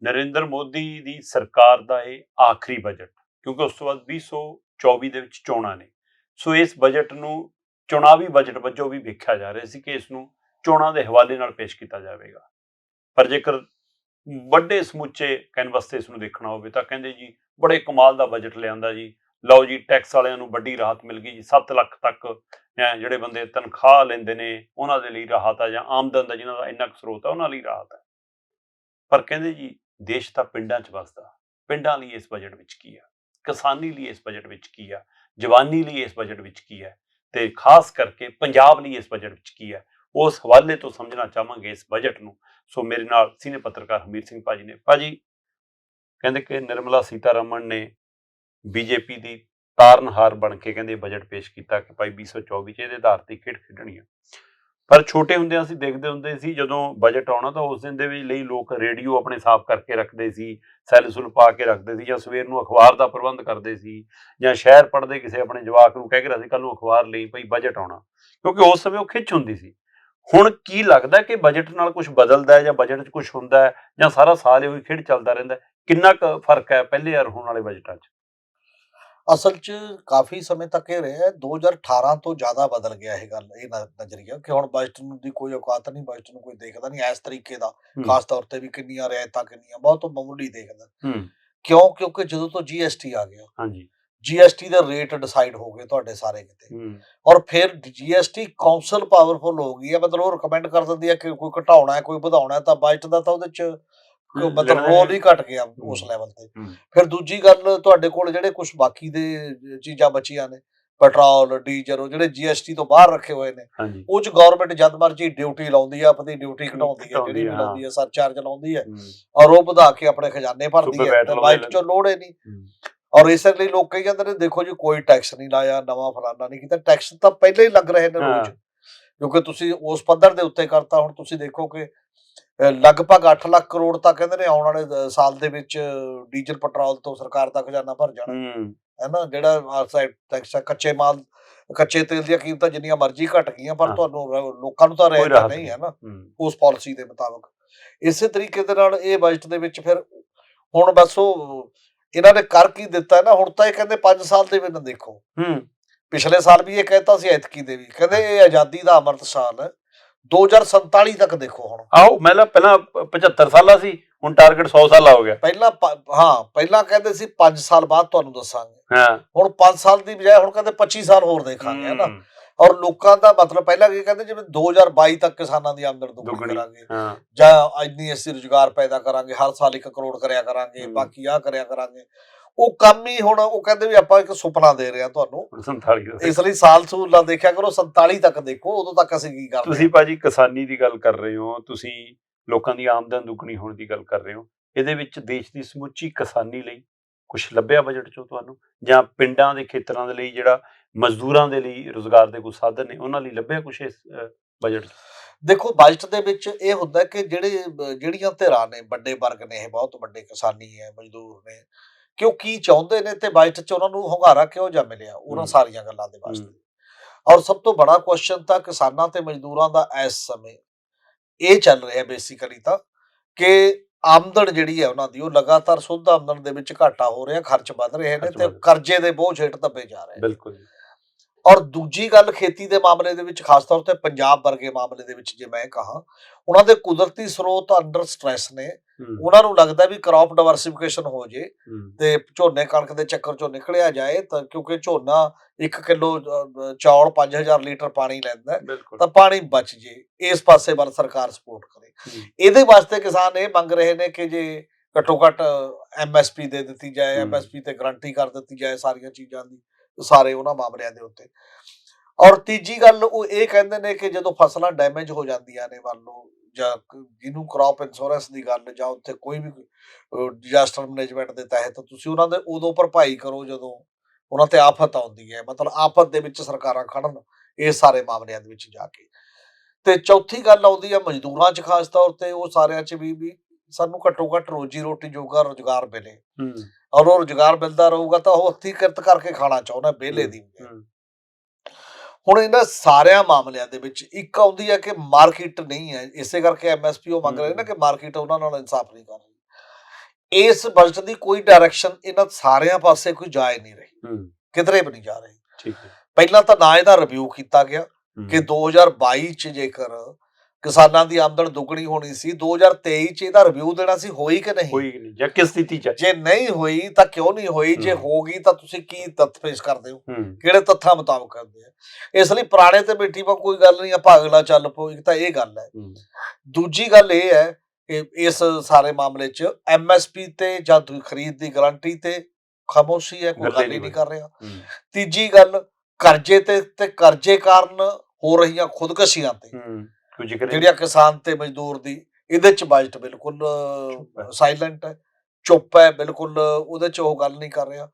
ਨਰਿੰਦਰ ਮੋਦੀ ਦੀ ਸਰਕਾਰ ਦਾ ਇਹ ਆਖਰੀ ਬਜਟ, ਕਿਉਂਕਿ ਉਸ ਤੋਂ ਬਾਅਦ 2024 ਦੇ ਵਿੱਚ ਚੋਣਾਂ ਨੇ। ਸੋ ਇਸ ਬਜਟ ਨੂੰ ਚੁਣਾਵੀ ਬਜਟ ਵਜੋਂ ਵੀ ਵੇਖਿਆ ਜਾ ਰਿਹਾ ਸੀ ਕਿ ਇਸ ਨੂੰ ਚੋਣਾਂ ਦੇ ਹਵਾਲੇ ਨਾਲ ਪੇਸ਼ ਕੀਤਾ ਜਾਵੇਗਾ। ਪਰ ਜੇਕਰ ਵੱਡੇ ਸਮੁੱਚੇ ਕੈਨਵਸ ਤੇ ਇਸ ਨੂੰ ਦੇਖਣਾ ਹੋਵੇ ਤਾਂ ਕਹਿੰਦੇ ਜੀ ਬੜੇ ਕਮਾਲ ਦਾ ਬਜਟ ਲਿਆਂਦਾ ਜੀ, ਲਓ ਜੀ ਟੈਕਸ ਵਾਲਿਆਂ ਨੂੰ ਵੱਡੀ ਰਾਹਤ ਮਿਲ ਗਈ ਜੀ, 7 ਲੱਖ ਤੱਕ ਜਿਹੜੇ ਬੰਦੇ ਤਨਖਾਹ ਲੈਂਦੇ ਨੇ ਉਹਨਾਂ ਦੇ ਲਈ ਰਾਹਤ ਆ, ਜਾਂ ਆਮਦਨ ਦਾ ਜਿਹਨਾਂ ਦਾ ਇੰਨਾ ਕੁ ਸਰੋਤ ਆ ਉਹਨਾਂ ਲਈ ਰਾਹਤ ਹੈ। ਪਰ ਕਹਿੰਦੇ ਜੀ ਦੇਸ਼ ਤਾਂ ਪਿੰਡਾਂ 'ਚ ਵਸਦਾ, ਪਿੰਡਾਂ ਲਈ ਇਸ ਬਜਟ ਵਿੱਚ ਕੀ ਆ, ਕਿਸਾਨੀ ਲਈ ਇਸ ਬਜਟ ਵਿੱਚ ਕੀ ਆ, ਜਵਾਨੀ ਲਈ ਇਸ ਬਜਟ ਵਿੱਚ ਕੀ ਹੈ, ਤੇ ਖਾਸ ਕਰਕੇ ਪੰਜਾਬ ਲਈ ਇਸ ਬਜਟ ਵਿੱਚ ਕੀ ਹੈ, ਉਸ ਹਵਾਲੇ ਤੋਂ ਸਮਝਣਾ ਚਾਹਾਂਗੇ ਇਸ ਬਜਟ ਨੂੰ। ਸੋ ਮੇਰੇ ਨਾਲ ਸੀਨੀਅਰ ਪੱਤਰਕਾਰ ਹਮੀਰ ਸਿੰਘ ਭਾਜੀ ਨੇ। ਭਾਜੀ ਕਹਿੰਦੇ ਕਿ ਨਿਰਮਲਾ ਸੀਤਾਰਮਨ ਨੇ ਬੀਜੇਪੀ ਦੀ ਤਾਰਨਹਾਰ ਬਣ ਕੇ ਕਹਿੰਦੇ ਬਜਟ ਪੇਸ਼ ਕੀਤਾ ਕਿ ਭਾਈ 2024 'ਚ ਇਹਦੇ ਆਧਾਰ ਤੇ ਖੇਡ ਖੇਡਣੀ ਆ। ਪਰ ਛੋਟੇ ਹੁੰਦਿਆਂ ਅਸੀਂ ਦੇਖਦੇ ਹੁੰਦੇ ਸੀ ਜਦੋਂ ਬਜਟ ਆਉਣਾ ਤਾਂ ਉਸ ਦਿਨ ਦੇ ਲਈ ਲੋਕ ਰੇਡੀਓ ਆਪਣੇ ਸਾਫ਼ ਕਰਕੇ ਰੱਖਦੇ ਸੀ, ਸੈੱਲ ਸੁੱਲ ਪਾ ਕੇ ਰੱਖਦੇ ਸੀ, ਜਾਂ ਸਵੇਰ ਨੂੰ ਅਖਬਾਰ ਦਾ ਪ੍ਰਬੰਧ ਕਰਦੇ ਸੀ, ਜਾਂ ਸ਼ਹਿਰ ਪੜ੍ਹਦੇ ਕਿਸੇ ਆਪਣੇ ਜਵਾਕ ਨੂੰ ਕਹਿ ਕੇ ਅਸੀਂ ਕੱਲ ਨੂੰ ਅਖਬਾਰ ਲਈ ਭਾਈ ਬਜਟ ਆਉਣਾ, ਕਿਉਂਕਿ ਉਸ ਸਮੇਂ ਉਹ ਖਿੱਚ ਹੁੰਦੀ ਸੀ। ਹੁਣ ਕੀ ਲੱਗਦਾ ਕਿ ਬਜਟ ਨਾਲ ਕੁਝ ਬਦਲਦਾ ਹੈ, ਜਾਂ ਬਜਟ 'ਚ ਕੁਝ ਹੁੰਦਾ ਹੈ, ਜਾਂ ਸਾਰਾ ਸਾਲ ਇਹੋ ਹੀ ਖੇਡ ਚੱਲਦਾ ਰਹਿੰਦਾ? ਕਿੰਨਾ ਕੁ ਫਰਕ ਹੈ ਪਹਿਲੇ ਔਰ ਹੁਣ ਵਾਲੇ ਬਜਟਾਂ 'ਚ? ਅਸਲ 'ਚ ਕਾਫੀ ਸਮੇਂ ਤੱਕ ਇਹ ਰਿਹਾ 2018 ਤੋਂ ਜ਼ਿਆਦਾ ਬਦਲ ਗਿਆ ਇਹ ਗੱਲ, ਇਹ ਨਜ਼ਰੀਆ ਕਿ ਹੁਣ ਬਜਟ ਦੀ ਕੋਈ ਔਕਾਤ ਨਹੀਂ, ਬਜਟ ਨੂੰ ਕੋਈ ਦੇਖਦਾ ਨਹੀਂ ਇਸ ਤਰੀਕੇ ਦਾ, ਖਾਸ ਤੌਰ ਤੇ ਵੀ ਕਿੰਨੀਆਂ ਰਿਆਇਤਾਂ ਕਿੰਨੀਆਂ, ਬਹੁਤ ਮਾਮੂਲੀ ਦੇਖਦਾ। ਕਿਉਂ? ਕਿਉਂਕਿ ਜਦੋਂ ਤੋਂ ਜੀਐਸਟੀ ਆ ਗਿਆ, ਹਾਂਜੀ, ਜੀਐਸਟੀ ਦੇ ਰੇਟ ਡਿਸਾਈਡ ਹੋ ਗਏ ਤੁਹਾਡੇ ਸਾਰੇ ਕਿਤੇ, ਔਰ ਫਿਰ ਜੀਐਸਟੀ ਕਾਉਂਸਲ ਪਾਵਰਫੁਲ ਹੋ ਗਈ ਹੈ, ਮਤਲਬ ਉਹ ਰਿਕਮੈਂਡ ਕਰ ਦਿੰਦੀ ਹੈ ਕਿ ਕੋਈ ਘਟਾਉਣਾ ਹੈ ਕੋਈ ਵਧਾਉਣਾ ਹੈ, ਤਾਂ ਬਜਟ ਦਾ ਤਾਂ ਉਹਦੇ 'ਚ ਮਤਲਬ ਰੋਲ ਹੀ ਘਟ ਗਿਆ ਉਸ ਲੈਵਲ ਤੇ। ਫਿਰ ਦੂਜੀ ਗੱਲ, ਤੁਹਾਡੇ ਕੋਲ ਜਿਹੜੇ ਕੁਝ ਬਾਕੀ ਦੇ ਚੀਜ਼ਾਂ ਬਚੀਆਂ ਨੇ, ਪੈਟਰੋਲ ਡੀਜ਼ਲ, ਉਹ ਜਿਹੜੇ ਜੀਐਸਟੀ ਤੋਂ ਬਾਹਰ ਰੱਖੇ ਹੋਏ ਨੇ, ਉਹ 'ਚ ਗਵਰਨਮੈਂਟ ਜਦ ਮਰਜੀ ਡਿਊਟੀ ਲਾਉਂਦੀ ਹੈ, ਆਪਣੀ ਡਿਊਟੀ ਘਟਾਉਂਦੀ ਹੈ, ਜਿਹੜੀ ਵੀ ਲਾਉਂਦੀ ਹੈ ਸਰਚਾਰਜ ਲਾਉਂਦੀ ਹੈ, ਔਰ ਉਹ ਵਧਾ ਕੇ ਆਪਣੇ ਖਜ਼ਾਨੇ ਭਰਦੀ ਹੈ, ਤੇ ਬਜਟ 'ਚੋਂ ਲੋੜ ਹੀ ਨਹੀਂ। ਔਰ ਇਸੇ ਲਈ ਲੋਕ ਕਹੀ ਜਾਂਦੇ ਨੇ ਦੇਖੋ ਜੀ ਕੋਈ ਟੈਕਸ ਨਹੀਂ ਲਾਇਆ, ਨਵਾਂ ਫਲਾਨਾ ਨਹੀਂ ਕੀਤਾ। ਟੈਕਸ ਤਾਂ ਪਹਿਲਾਂ ਹੀ ਲੱਗ ਰਹੇ ਨੇ ਰੋਜ਼, ਕਿਉਂਕਿ ਤੁਸੀਂ ਉਸ ਪੱਧਰ ਦੇ ਉੱਤੇ ਕਰਤਾ। ਹੁਣ ਤੁਸੀਂ ਦੇਖੋ ਕਿ ਲਗਭਗ 8 ਲੱਖ ਕਰੋੜ ਤਾਂ ਕਹਿੰਦੇ ਨੇ ਆਉਣ ਵਾਲੇ ਸਾਲ ਦੇ ਵਿੱਚ ਡੀਜ਼ਲ ਪੈਟਰੋਲ ਤੋਂ ਸਰਕਾਰ ਦਾ ਖਜ਼ਾਨਾ ਭਰ ਜਾਣਾ ਹੈ ਨਾ। ਜਿਹੜਾ ਟੈਕਸ ਕੱਚੇ ਮਾਲ, ਕੱਚੇ ਤੇਲ ਦੀਆਂ ਕੀਮਤਾਂ ਜਿੰਨੀਆਂ ਮਰਜ਼ੀ ਘਟ ਗਈਆਂ, ਪਰ ਤੁਹਾਨੂੰ ਲੋਕਾਂ ਨੂੰ ਤਾਂ ਰਹਿ ਨਹੀਂ ਹੈ ਨਾ ਉਸ ਪਾਲਿਸੀ ਦੇ ਮੁਤਾਬਕ। ਇਸੇ ਤਰੀਕੇ ਦੇ ਨਾਲ ਇਹ ਬਜਟ ਦੇ ਵਿੱਚ ਫਿਰ ਹੁਣ ਬਸ ਉਹ ਇਹਨਾਂ ਨੇ ਕਰ ਕੀ ਦਿੱਤਾ ਨਾ, ਹੁਣ ਤਾਂ ਇਹ ਕਹਿੰਦੇ 5 ਸਾਲ ਦੇ ਵਿੱਚ ਦੇਖੋ, ਪਿਛਲੇ ਸਾਲ ਵੀ ਇਹ ਕਹਿਤਾ ਸੀ, ਐਤਕੀ ਦੇ ਵੀ ਕਹਿੰਦੇ ਇਹ ਆਜ਼ਾਦੀ ਦਾ ਅੰਮ੍ਰਿਤ ਸਾਲ ਹੈ, 2047 ਤੱਕ ਦੇਖੋ। ਹੁਣ ਆਓ ਪਹਿਲਾਂ 75 ਸਾਲਾ ਸੀ, ਹੁਣ ਟਾਰਗੇਟ 100 ਸਾਲਾ ਹੋ ਗਿਆ। ਪਹਿਲਾਂ ਕਹਿੰਦੇ ਸੀ 5 ਸਾਲ ਬਾਅਦ ਤੁਹਾਨੂੰ ਦੱਸਾਂਗੇ, ਹੁਣ 5 ਸਾਲ ਦੀ ਬਜਾਏ ਹੁਣ ਕਹਿੰਦੇ 25 ਸਾਲ ਹੋਰ ਦੇਖਾਂਗੇ, ਹੈ ਨਾ। ਔਰ ਲੋਕਾਂ ਦਾ ਮਤਲਬ ਪਹਿਲਾਂ ਕੀ ਕਹਿੰਦੇ, ਜਿਵੇਂ 2022 ਤੱਕ ਕਿਸਾਨਾਂ ਦੀ ਆਮਦਨ ਦੁੱਗਣੀ ਕਰਾਂਗੇ, ਜਾਂ ਇੰਨੀ ਅਸੀਂ ਰੁਜ਼ਗਾਰ ਪੈਦਾ ਕਰਾਂਗੇ, ਹਰ ਸਾਲ 1 ਕਰੋੜ ਕਰਿਆ ਕਰਾਂਗੇ, ਬਾਕੀ ਆਹ ਕਰਿਆ ਕਰਾਂਗੇ। ਉਹ ਕੰਮ ਹੀ ਹੁਣ ਉਹ ਕਹਿੰਦੇ ਵੀ ਆਪਾਂ ਇੱਕ ਸੁਪਨਾ ਦੇ ਰਹੇ ਹਾਂ ਤੁਹਾਨੂੰ, 47, ਇਸ ਲਈ ਸਾਲ ਸੂਲ ਨਾ ਦੇਖਿਆ ਕਰੋ, 47 ਤੱਕ ਦੇਖੋ, ਉਦੋਂ ਤੱਕ ਅਸੀਂ ਕੀ ਕਰਦੇ। ਤੁਸੀਂ ਭਾਜੀ ਕਿਸਾਨੀ ਦੀ ਗੱਲ ਕਰ ਰਹੇ ਹੋ, ਤੁਸੀਂ ਲੋਕਾਂ ਦੀ ਆਮਦਨ ਦੁੱਗਣੀ ਹੋਣ ਦੀ ਗੱਲ ਕਰ ਰਹੇ ਹੋ, ਇਹਦੇ ਵਿੱਚ ਦੇਸ਼ ਦੀ ਸਮੁੱਚੀ ਕਿਸਾਨੀ ਲਈ ਕੁਛ ਲੱਭਿਆ ਬਜਟ ਚੋਂ ਤੁਹਾਨੂੰ, ਜਾਂ ਪਿੰਡਾਂ ਦੇ ਖੇਤਰਾਂ ਦੇ ਲਈ, ਜਿਹੜਾ ਮਜ਼ਦੂਰਾਂ ਦੇ ਲਈ ਰੁਜ਼ਗਾਰ ਦੇ ਕੁਝ ਸਾਧਨ ਨੇ, ਉਹਨਾਂ ਲਈ ਲੱਭਿਆ ਕੁਛ ਇਸ ਬਜਟ? ਦੇਖੋ ਬਜਟ ਦੇ ਵਿੱਚ ਇਹ ਹੁੰਦਾ ਕਿ ਜਿਹੜੀਆਂ ਧਿਰਾਂ ਨੇ, ਵੱਡੇ ਵਰਗ ਨੇ, ਇਹ ਬਹੁਤ ਵੱਡੇ ਕਿਸਾਨੀ ਹੈ, ਮਜ਼ਦੂਰ ਨੇ, ਕਿ ਉਹ ਕੀ ਚਾਹੁੰਦੇ ਨੇ ਤੇ ਬਜਟ 'ਚ ਉਹਨਾਂ ਨੂੰ ਹੁੰਗਾਰਾ ਕਿਹੋ ਜਿਹਾ ਮਿਲਿਆ, ਉਹਨਾਂ ਸਾਰੀਆਂ ਗੱਲਾਂ ਦੇ ਵਾਸਤੇ। ਔਰ ਸਭ ਤੋਂ ਬੜਾ ਕੁਐਸਚਨ ਤਾਂ ਕਿਸਾਨਾਂ ਤੇ ਮਜ਼ਦੂਰਾਂ ਦਾ ਇਸ ਸਮੇਂ ਇਹ ਚੱਲ ਰਿਹਾ ਬੇਸਿਕਲੀ ਤਾਂ, ਕਿ ਆਮਦਨ ਜਿਹੜੀ ਹੈ ਉਹਨਾਂ ਦੀ, ਉਹ ਲਗਾਤਾਰ ਸੁੱਧ ਆਮਦਨ ਦੇ ਵਿੱਚ ਘਾਟਾ ਹੋ ਰਿਹਾ, ਖਰਚ ਵੱਧ ਰਹੇ ਨੇ, ਤੇ ਕਰਜ਼ੇ ਦੇ ਬੋਝ ਹੇਠ ਦੱਬੇ ਜਾ ਰਹੇ। ਬਿਲਕੁਲ। ਔਰ ਦੂਜੀ ਗੱਲ, ਖੇਤੀ ਦੇ ਮਾਮਲੇ ਦੇ ਵਿੱਚ, ਖਾਸ ਤੌਰ ਤੇ ਪੰਜਾਬ ਵਰਗੇ ਮਾਮਲੇ ਦੇ ਵਿੱਚ ਜੇ ਮੈਂ ਕਹਾਂ, ਉਹਨਾਂ ਦੇ ਕੁਦਰਤੀ ਸਰੋਤ ਅੰਡਰ ਸਟ੍ਰੈਸ ਨੇ। ਉਹਨਾਂ ਨੂੰ ਲੱਗਦਾ ਵੀ ਕ੍ਰੌਪ ਡਾਇਵਰਸਿਫਿਕੇਸ਼ਨ ਹੋ ਜੇ ਤੇ ਝੋਨੇ ਕਣਕ ਦੇ ਚੱਕਰ ਚੋਂ ਨਿਕਲਿਆ ਜਾਏ, ਤਾਂ ਕਿਉਂਕਿ ਝੋਨਾ 1 ਕਿਲੋ ਚੌਲ 5000 ਲੀਟਰ ਪਾਣੀ ਲੈਂਦਾ, ਤਾਂ ਪਾਣੀ ਬਚ ਜੇ, ਇਸ ਪਾਸੇ ਵੱਲ ਸਰਕਾਰ ਸਪੋਰਟ ਕਰੇ। ਇਹਦੇ ਵਾਸਤੇ ਕਿਸਾਨ ਇਹ ਮੰਗ ਰਹੇ ਨੇ ਕਿ ਜੇ ਘੱਟੋ ਘੱਟ MSP ਦੇ ਦਿੱਤੀ ਜਾਏ, MSP ਤੇ ਗਰੰਟੀ ਕਰ ਦਿੱਤੀ ਜਾਏ ਸਾਰੀਆਂ ਚੀਜ਼ਾਂ ਦੀ, ਸਾਰੇ ਉਹਨਾਂ ਮਾਮਲਿਆਂ ਦੇ ਉੱਤੇ। ਔਰ ਤੀਜੀ ਗੱਲ, ਉਹ ਇਹ ਕਹਿੰਦੇ ਨੇ ਕਿ ਜਦੋਂ ਫਸਲਾਂ ਡੈਮੇਜ ਹੋ ਜਾਂਦੀਆਂ ਨੇ, ਮੰਨ ਲਓ, ਜਾਂ ਜਿਹਨੂੰ ਕ੍ਰੌਪ ਇੰਸ਼ੋਰੈਂਸ ਦੀ ਗੱਲ, ਜਾਂ ਉੱਥੇ ਕੋਈ ਵੀ ਡਿਜ਼ਾਸਟਰ ਮੈਨੇਜਮੈਂਟ ਦੇ ਤਹਿਤ ਤੁਸੀਂ ਉਹਨਾਂ ਦੇ ਉਦੋਂ ਭਰਪਾਈ ਕਰੋ ਜਦੋਂ ਉਹਨਾਂ ਤੇ ਆਫਤ ਆਉਂਦੀ ਹੈ, ਮਤਲਬ ਆਫਤ ਦੇ ਵਿੱਚ ਸਰਕਾਰਾਂ ਖੜਨ ਇਸ ਸਾਰੇ ਮਾਮਲਿਆਂ ਦੇ ਵਿੱਚ ਜਾ ਕੇ। ਤੇ ਚੌਥੀ ਗੱਲ ਆਉਂਦੀ ਹੈ ਮਜ਼ਦੂਰਾਂ 'ਚ, ਖਾਸ ਤੌਰ ਤੇ ਉਹ ਸਾਰਿਆਂ 'ਚ ਵੀ ਸਾਨੂੰ ਘੱਟੋ ਘੱਟ ਰੋਜੀ ਰੋਟੀ ਜੋਗਾ ਰੁਜ਼ਗਾਰ ਮਿਲੇ, ਔਰ ਉਹ ਰੁਜ਼ਗਾਰ ਮਿਲਦਾ ਰਹੂਗਾ ਤਾਂ ਉਹ ਹੱਥੀਂ ਕਿਰਤ ਕਰਕੇ ਖਾਣਾ ਚਾਹੁੰਦਾ, ਵਿਹਲੇ ਦੀ। ਹੁਣ ਇਹਨਾਂ ਸਾਰਿਆਂ ਮਾਮਲਿਆਂ ਦੇ ਵਿੱਚ ਇੱਕ ਆਉਂਦੀ ਹੈ ਕਿ ਮਾਰਕੀਟ ਨਹੀਂ ਹੈ, ਇਸੇ ਕਰਕੇ MSP ਉਹ ਮੰਗ ਰਹੇ ਨੇ ਕਿ ਮਾਰਕੀਟ ਉਹਨਾਂ ਨਾਲ ਇਨਸਾਫ ਨਹੀਂ ਕਰ ਰਹੀ। ਇਸ ਬਜਟ ਦੀ ਕੋਈ ਡਾਇਰੈਕਸ਼ਨ ਇਹਨਾਂ ਸਾਰਿਆਂ ਪਾਸੇ ਕੋਈ ਜਾ ਹੀ ਨਹੀਂ ਰਹੀ, ਕਿਧਰੇ ਵੀ ਨਹੀਂ ਜਾ ਰਹੀ। ਠੀਕ ਹੈ। ਪਹਿਲਾਂ ਤਾਂ ਨਾ ਇਹਦਾ ਰਿਵਿਊ ਕੀਤਾ ਗਿਆ ਕਿ 2022 ਚ ਜੇਕਰ ਕਿਸਾਨਾਂ ਦੀ ਆਮਦਨ ਦੁੱਗਣੀ ਹੋਣੀ ਸੀ, 2023 ਚ ਇਹਦਾ ਰਿਵਿਊ ਦੇਣਾ ਸੀ, ਹੋਈ ਕਿ ਨਹੀਂ, ਹੋਈ ਨਹੀਂ, ਜਾਂ ਕਿਸ ਸਥਿਤੀ ਚ? ਜੇ ਨਹੀਂ ਹੋਈ ਤਾਂ ਕਿਉਂ ਨਹੀਂ ਹੋਈ, ਜੇ ਹੋ ਗਈ ਤਾਂ ਤੁਸੀਂ ਕੀ ਤੱਥ ਪੇਸ਼ ਕਰਦੇ ਹੋ, ਹੂੰ ਕਿਹੜੇ ਤੱਥਾਂ ਮੁਤਾਬਕ ਕਰਦੇ ਆ। ਇਸ ਲਈ ਪੁਰਾਣੇ ਤੇ ਬੈਠੀ ਵਾ ਕੋਈ ਗੱਲ ਨਹੀਂ, ਆਪਾਂ ਅਗਲਾ ਚੱਲ ਪਓ, ਇੱਕ ਤਾਂ ਇਹ ਗੱਲ ਹੈ। ਦੂਜੀ ਗੱਲ ਇਹ ਹੈ ਕਿ ਇਸ ਸਾਰੇ ਮਾਮਲੇ 'ਚ MSP ਤੇ ਜਾਂ ਖਰੀਦ ਦੀ ਗਾਰੰਟੀ ਤੇ ਖਾਮੋਸ਼ੀ ਹੈ, ਕੋਈ ਗੱਲ ਹੀ ਨਹੀਂ ਕਰ ਰਿਹਾ। ਤੀਜੀ ਗੱਲ ਕਰਜ਼ੇ ਤੇ ਕਰਜ਼ੇ ਕਾਰਨ ਹੋ ਰਹੀਆਂ ਖੁਦਕਸ਼ੀਆਂ ਤੇ ਜਿਹੜੀਆਂ ਕਿਸਾਨ ਤੇ ਮਜ਼ਦੂਰ ਦੀ, ਇਹਦੇ 'ਚ ਬਜਟ ਬਿਲਕੁਲ ਸਾਇਲੈਂਟ ਹੈ, ਚੁੱਪ ਹੈ ਬਿਲਕੁਲ, ਉਹਦੇ 'ਚ ਉਹ ਗੱਲ ਨਹੀਂ ਕਰ ਰਿਹਾ।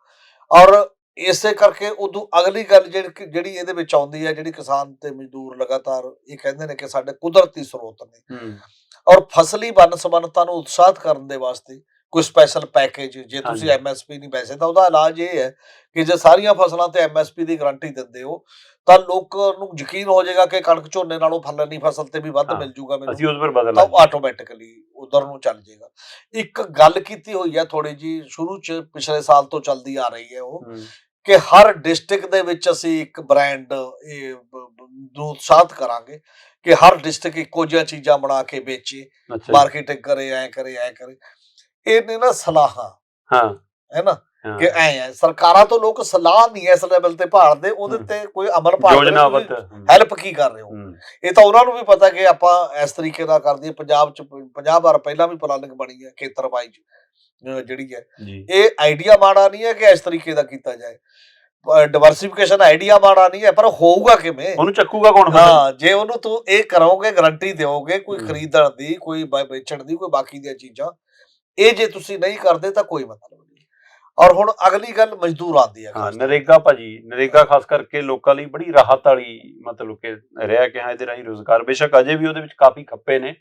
ਔਰ ਇਸੇ ਕਰਕੇ ਉਦੋਂ ਅਗਲੀ ਗੱਲ ਜਿਹੜੀ ਇਹਦੇ ਵਿੱਚ ਆਉਂਦੀ ਹੈ, ਜਿਹੜੀ ਕਿਸਾਨ ਤੇ ਮਜ਼ਦੂਰ ਲਗਾਤਾਰ ਇਹ ਕਹਿੰਦੇ ਨੇ ਕਿ ਸਾਡੇ ਕੁਦਰਤੀ ਸਰੋਤ ਨੇ, ਔਰ ਫਸਲੀ ਵੰਨ-ਸੁਵੰਨਤਾ ਨੂੰ ਉਤਸ਼ਾਹਿਤ ਕਰਨ ਦੇ ਵਾਸਤੇ ਕੋਈ ਸਪੈਸ਼ਲ ਪੈਕੇਜ, ਜੇ ਤੁਸੀਂ MSP ਨਹੀਂ, ਵੈਸੇ ਤਾਂ ਉਹਦਾ ਇਲਾਜ ਇਹ ਹੈ ਕਿ ਜੇ ਸਾਰੀਆਂ ਫਸਲਾਂ ਤੇ MSP ਦੀ ਗਾਰੰਟੀ ਦਿੰਦੇ ਹੋ ਤਾਂ ਲੋਕਾਂ ਨੂੰ ਯਕੀਨ ਹੋ ਜਾਏਗਾ ਕਿ ਕਣਕ ਝੋਨੇ ਨਾਲੋਂ ਫਲਾਨੀ ਫਸਲ ਤੇ ਵੀ ਵੱਧ ਮਿਲ ਜੂਗਾ ਮੈਨੂੰ, ਤਾਂ ਆਟੋਮੈਟਿਕਲੀ ਉਧਰ ਨੂੰ ਚੱਲ ਜਾਏਗਾ। ਇੱਕ ਗੱਲ ਕੀਤੀ ਹੋਈ ਹੈ ਥੋੜੀ ਜੀ ਸ਼ੁਰੂ ਚ, ਪਿਛਲੇ ਸਾਲ ਤੋਂ ਚੱਲਦੀ ਆ ਰਹੀ ਹੈ ਉਹ, ਕਿ ਹਰ ਡਿਸਟ੍ਰਿਕਟ ਦੇ ਵਿੱਚ ਅਸੀਂ ਇੱਕ ਬ੍ਰਾਂਡ ਨੂੰ ਉਤਸ਼ਾਹਿਤ ਕਰਾਂਗੇ ਕਿ ਹਰ ਡਿਸਟ੍ਰਿਕਟ ਇੱਕੋ ਜਿਹੀਆਂ ਚੀਜ਼ਾਂ ਬਣਾ ਕੇ ਵੇਚੇ, ਮਾਰਕੀਟਿੰਗ ਕਰੇ, ਐ ਕਰੇ। ਇਹ ਨੇ ਨਾ ਸਲਾਹਾਂ, ਹੈ ਨਾ, ਕਿ ਐ ਹੈ। ਸਰਕਾਰਾਂ ਤੋਂ ਲੋਕ ਸਲਾਹ ਨਹੀਂ ਇਸ ਲੈਵਲ ਤੇ ਭਾਲਦੇ, ਉਹਦੇ ਤੇ ਕੋਈ ਅਮਲ ਭਾਲਦੇ, ਹੈਲਪ ਕੀ ਕਰ ਰਹੇ ਹੋ। ਇਹ ਤਾਂ ਉਹਨਾਂ ਨੂੰ ਵੀ ਪਤਾ ਕਿ ਆਪਾਂ ਇਸ ਤਰੀਕੇ ਨਾਲ ਕਰਦੇ ਹਾਂ। ਪੰਜਾਬ ਚ 50 ਵਾਰ ਪਹਿਲਾਂ ਵੀ ਪਲਾਨਿੰਗ ਬਣੀ ਹੈ ਖੇਤਰ ਵਾਈਜ਼ ਜਿਹੜੀ ਹੈ। ਇਹ ਆਈਡੀਆ ਮਾੜਾ ਨਹੀਂ ਹੈ ਕਿ ਇਸ ਤਰੀਕੇ ਦਾ ਕੀਤਾ ਜਾਏ, ਡਿਵਰਸਿਫਿਕੇਸ਼ਨ ਆਈਡੀਆ ਮਾੜਾ ਨਹੀਂ ਹੈ, ਪਰ ਹੋਊਗਾ ਕਿਵੇਂ, ਉਹਨੂੰ ਚੱਕੂਗਾ ਕੌਣ? ਹਾਂ, ਜੇ ਉਹਨੂੰ ਤੂੰ ਇਹ ਕਰੋਗੇ, ਗਾਰੰਟੀ ਦਿਓਗੇ ਕੋਈ ਖਰੀਦਣ ਦੀ, ਕੋਈ ਵੇਚਣ ਦੀ, ਕੋਈ ਬਾਕੀ ਦੀਆਂ ਚੀਜ਼ਾਂ, ਇਹ ਜੇ ਤੁਸੀਂ ਨਹੀਂ ਕਰਦੇ ਤਾਂ ਕੋਈ ਮਤਲਬ ਨਹੀਂ। ਔਰ ਹੁਣ ਅਗਲੀ ਗੱਲ ਮਜ਼ਦੂਰ ਆਉਂਦੀ ਹੈ, ਨਰੇਗਾ ਭਾਜੀ। ਨਰੇਗਾ ਖਾਸ ਕਰਕੇ ਲੋਕਾਂ ਲਈ ਬੜੀ ਰਾਹਤ ਵਾਲੀ ਮਤਲਬ ਕਿ ਰਿਹਾ ਕਿ ਹਾਂ ਇਹਦੇ ਰਾਹੀਂ ਰੋਜ਼ਗਾਰ, ਬੇਸ਼ੱਕ ਅਜੇ ਵੀ ਉਹਦੇ ਵਿੱਚ ਕਾਫੀ ਖੱਪੇ ਨੇ,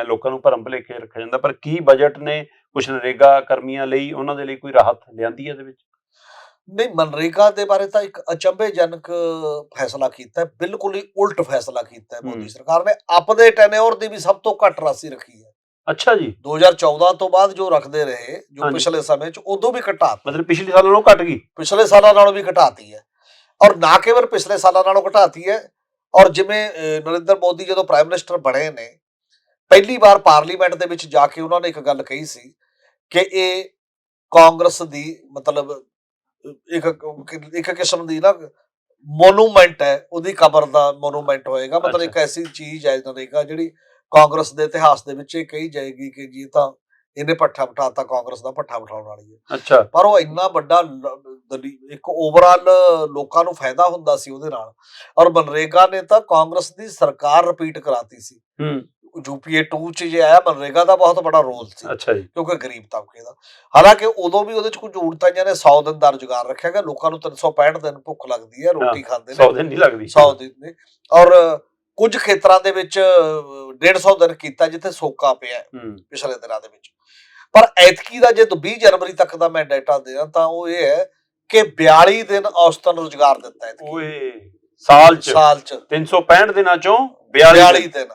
ਲੋਕਾਂ ਨੂੰ ਭਰਮ ਭੁਲੇਖੇ ਰੱਖਿਆ ਜਾਂਦਾ, ਪਰ ਕੀ ਬਜਟ ਨੇ ਕੁਛ ਨਰੇਗਾ ਕਰਮੀਆਂ ਲਈ, ਉਹਨਾਂ ਦੇ ਲਈ ਕੋਈ ਰਾਹਤ ਲਿਆਂਦੀ ਹੈ ਇਹਦੇ ਵਿੱਚ? ਨਹੀਂ, ਮਨਰੇਗਾ ਦੇ ਬਾਰੇ ਤਾਂ ਇੱਕ ਅਚੰਭੇਜਨਕ ਫੈਸਲਾ ਕੀਤਾ, ਬਿਲਕੁਲ ਹੀ ਉਲਟ ਫੈਸਲਾ ਕੀਤਾ ਮੋਦੀ ਸਰਕਾਰ ਨੇ। ਆਪਣੇ ਟੈਨਿਓਰ ਦੀ ਵੀ ਸਭ ਤੋਂ ਘੱਟ ਰਾਸ਼ੀ ਰੱਖੀ ਹੈ। ਅੱਛਾ ਜੀ। 2014 ਤੋਂ ਬਾਅਦ ਜੋ ਰੱਖਦੇ ਰਹੇ, ਜੋ ਪਿਛਲੇ ਸਮੇਂ ਚ, ਉਦੋਂ ਵੀ ਘਟਾ, ਮਤਲਬ ਪਿਛਲੇ ਸਾਲਾਂ ਨਾਲੋਂ ਘਟ ਗਈ, ਪਿਛਲੇ ਸਾਲਾਂ ਨਾਲੋਂ ਵੀ ਘਟਾਤੀ ਹੈ। ਔਰ ਨਾ ਕੇਵਲ ਪਿਛਲੇ ਸਾਲਾਂ ਨਾਲੋਂ ਘਟਾਤੀ ਹੈ, ਔਰ ਜਿਵੇਂ ਨਰਿੰਦਰ ਮੋਦੀ ਜਦੋਂ ਪ੍ਰਾਈਮ ਮਿਨਿਸਟਰ ਬਣੇ ਨੇ, ਪਹਿਲੀ ਵਾਰ ਪਾਰਲੀਮੈਂਟ ਦੇ ਵਿੱਚ ਜਾ ਕੇ ਉਹਨਾਂ ਨੇ ਇੱਕ ਗੱਲ ਕਹੀ ਸੀ ਕਿ ਇਹ ਕਾਂਗਰਸ ਦੀ ਮਤਲਬ ਇੱਕ ਕਿਸਮ ਦੀ ਨਾ ਮੋਨੂਮੈਂਟ ਹੈ, ਉਹਦੀ ਕਬਰ ਦਾ ਮੋਨੂਮੈਂਟ ਹੋਏਗਾ। ਮਤਲਬ ਇੱਕ ਐਸੀ ਚੀਜ਼ ਹੈ ਨਰੇਗਾ ਜਿਹੜੀ ਕਾਂਗਰਸ ਦੇ ਇਤਿਹਾਸ ਦੇ ਵਿੱਚ ਇਹ ਕਹੀ ਜਾਏਗੀ ਕਿ ਜੀ ਤਾਂ ਇਹਨੇ ਪੱਠਾ ਬਿਠਾਤਾ, ਕਾਂਗਰਸ ਦਾ ਪੱਠਾ ਬਿਠਾਉਣ ਵਾਲੀ ਹੈ। ਅੱਛਾ। ਪਰ ਉਹ ਇੰਨਾ ਵੱਡਾ ਇੱਕ ਓਵਰਆਲ ਲੋਕਾਂ ਨੂੰ ਫਾਇਦਾ ਹੁੰਦਾ ਸੀ ਉਹਦੇ ਨਾਲ। ਔਰ ਮਨਰੇਗਾ ਨੇ ਤਾਂ ਕਾਂਗਰਸ ਦੀ ਸਰਕਾਰ ਰਿਪੀਟ ਕਰਾਤੀ ਸੀ। UPA 2 ਚ ਜੇ ਆਇਆ, ਮਨਰੇਗਾ ਦਾ ਬਹੁਤ ਬੜਾ ਰੋਲ ਸੀ। ਅੱਛਾ ਜੀ। ਕਿਉਂਕਿ ਗਰੀਬ ਤਬਕੇ ਦਾ, ਹਾਲਾਂਕਿ ਉਦੋਂ ਵੀ ਉਹਦੇ ਚ ਕੁਝ ਊੜਤਾਈਆਂ ਨੇ 100 ਦਿਨ ਦਾ ਰੁਜ਼ਗਾਰ ਰੱਖਿਆ ਗਿਆ, ਲੋਕਾਂ ਨੂੰ 365 ਦਿਨ ਭੁੱਖ ਲੱਗਦੀ ਹੈ, ਰੋਟੀ ਖਾਂਦੇ ਨੇ, 100 ਦਿਨ ਨਹੀਂ ਲੱਗਦੀ, 100 ਦਿਨ ਨੇ। ਔਰ ਕੁਝ ਖੇਤਰਾਂ ਦੇ ਵਿੱਚ 150 ਦਿਨ ਕੀਤਾ ਜਿੱਥੇ ਸੋਕਾ ਪਿਆ ਪਿਛਲੇ ਦਿਨਾਂ ਦੇ ਵਿੱਚ। ਪਰ ਐਤਕੀ ਦਾ ਜੇ 20 ਜਨਵਰੀ ਤੱਕ ਦਾ ਮੈਂ ਡਾਟਾ ਦੇਣਾ ਤਾਂ ਉਹ ਇਹ ਹੈ ਕਿ 42 ਦਿਨ ਔਸਤਨ ਰੁਜ਼ਗਾਰ ਦਿੱਤਾ ਓਏ ਸਾਲ ਚ 365 ਦਿਨਾਂ ਚੋਂ 42 ਦਿਨ।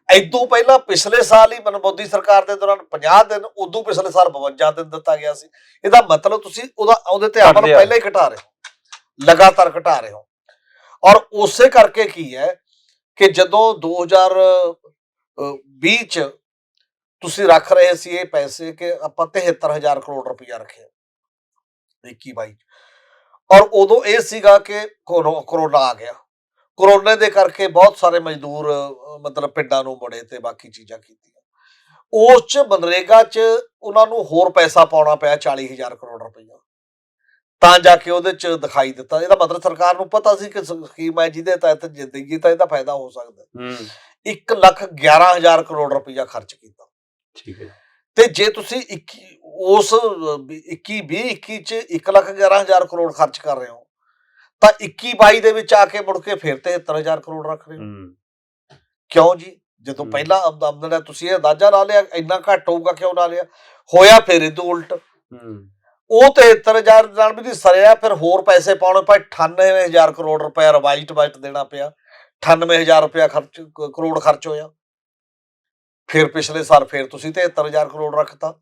ਇਦੋਂ ਪਹਿਲਾਂ ਪਿਛਲੇ ਸਾਲ ਹੀ ਮੋਦੀ ਸਰਕਾਰ ਦੇ ਦੌਰਾਨ 50 ਦਿਨ, ਉਦੋਂ ਪਿਛਲੇ ਸਾਲ 52 ਦਿਨ ਦਿੱਤਾ ਗਿਆ ਸੀ। ਇਹਦਾ ਮਤਲਬ ਤੁਸੀਂ ਉਹਦੇ ਤੇ ਅਮਲ ਪਹਿਲਾਂ ਹੀ ਘਟਾ ਰਹੇ ਹੋ, ਲਗਾਤਾਰ ਘਟਾ ਰਹੇ ਹੋ। ਔਰ ਉਸੇ ਕਰਕੇ ਕੀ ਹੈ ਕਿ ਜਦੋਂ 2020 ਚ ਤੁਸੀਂ ਰੱਖ ਰਹੇ ਸੀ ਇਹ ਪੈਸੇ ਕਿ ਆਪਾਂ 73,000 ਕਰੋੜ ਰੁਪਇਆ ਰੱਖਿਆ 21-22, ਔਰ ਉਦੋਂ ਇਹ ਸੀਗਾ ਕਿ ਕੋਰੋਨਾ ਆ ਗਿਆ। ਕੋਰੋਨਾ ਦੇ ਕਰਕੇ ਬਹੁਤ ਸਾਰੇ ਮਜ਼ਦੂਰ ਮਤਲਬ ਪਿੰਡਾਂ ਨੂੰ ਮੁੜੇ ਤੇ ਬਾਕੀ ਚੀਜ਼ਾਂ ਕੀਤੀਆਂ। ਉਸ ਚ ਮਨਰੇਗਾ ਚ ਉਹਨਾਂ ਨੂੰ ਹੋਰ ਪੈਸਾ ਪਾਉਣਾ ਪਿਆ 40,000 ਕਰੋੜ ਰੁਪਇਆ, ਤਾਂ ਜਾ ਕੇ ਉਹਦੇ ਚ ਦਿਖਾਈ ਦਿੱਤਾ। ਇਹਦਾ ਮਤਲਬ ਸਰਕਾਰ ਨੂੰ ਪਤਾ ਸੀ ਕਿ ਸਕੀਮ ਹੈ ਜਿਹਦੇ ਤਹਿਤ ਜ਼ਿੰਦਗੀ ਤਾਂ ਇਹਦਾ ਫਾਇਦਾ ਹੋ ਸਕਦਾ। 1,11,000 ਕਰੋੜ ਰੁਪਇਆ ਖਰਚ ਕੀਤਾ। ਠੀਕ ਹੈ। ਤੇ ਜੇ ਤੁਸੀਂ 21-20-21 ਚ 1,11,000 ਕਰੋੜ ਖਰਚ ਕਰ ਰਹੇ ਹੋ ਤਾਂ 21-22 ਦੇ ਵਿੱਚ ਆ ਕੇ ਮੁੜ ਕੇ ਫਿਰ 73,000 ਕਰੋੜ ਰੱਖ ਰਹੇ ਹੋ। ਕਿਉਂ ਜੀ? ਜਦੋਂ ਪਹਿਲਾਂ ਆਮਦਨ ਹੈ, ਤੁਸੀਂ ਇਹ ਅੰਦਾਜ਼ਾ ਲਾ ਲਿਆ ਇੰਨਾ ਘੱਟ ਹੋਊਗਾ, ਕਿਉਂ ਲਾ ਲਿਆ? ਹੋਇਆ ਫਿਰ ਇਹਦੋਂ ਉਲਟ। ਉਹ 73,000 ਨਾਲ ਵੀ ਨਹੀਂ ਸਰਿਆ, ਫਿਰ ਹੋਰ ਪੈਸੇ ਪਾਉਣੇ ਪਏ। 98,000 ਕਰੋੜ ਰੁਪਇਆ ਰਿਵਾਈਜ਼ਡ ਬਜਟ ਦੇਣਾ ਪਿਆ, 98,000 ਰੁਪਇਆ ਕਰੋੜ ਖਰਚ ਹੋਇਆ। ਫਿਰ ਪਿਛਲੇ ਸਾਲ ਫਿਰ ਤੁਸੀਂ 73,000 ਕਰੋੜ ਰੱਖਤਾ।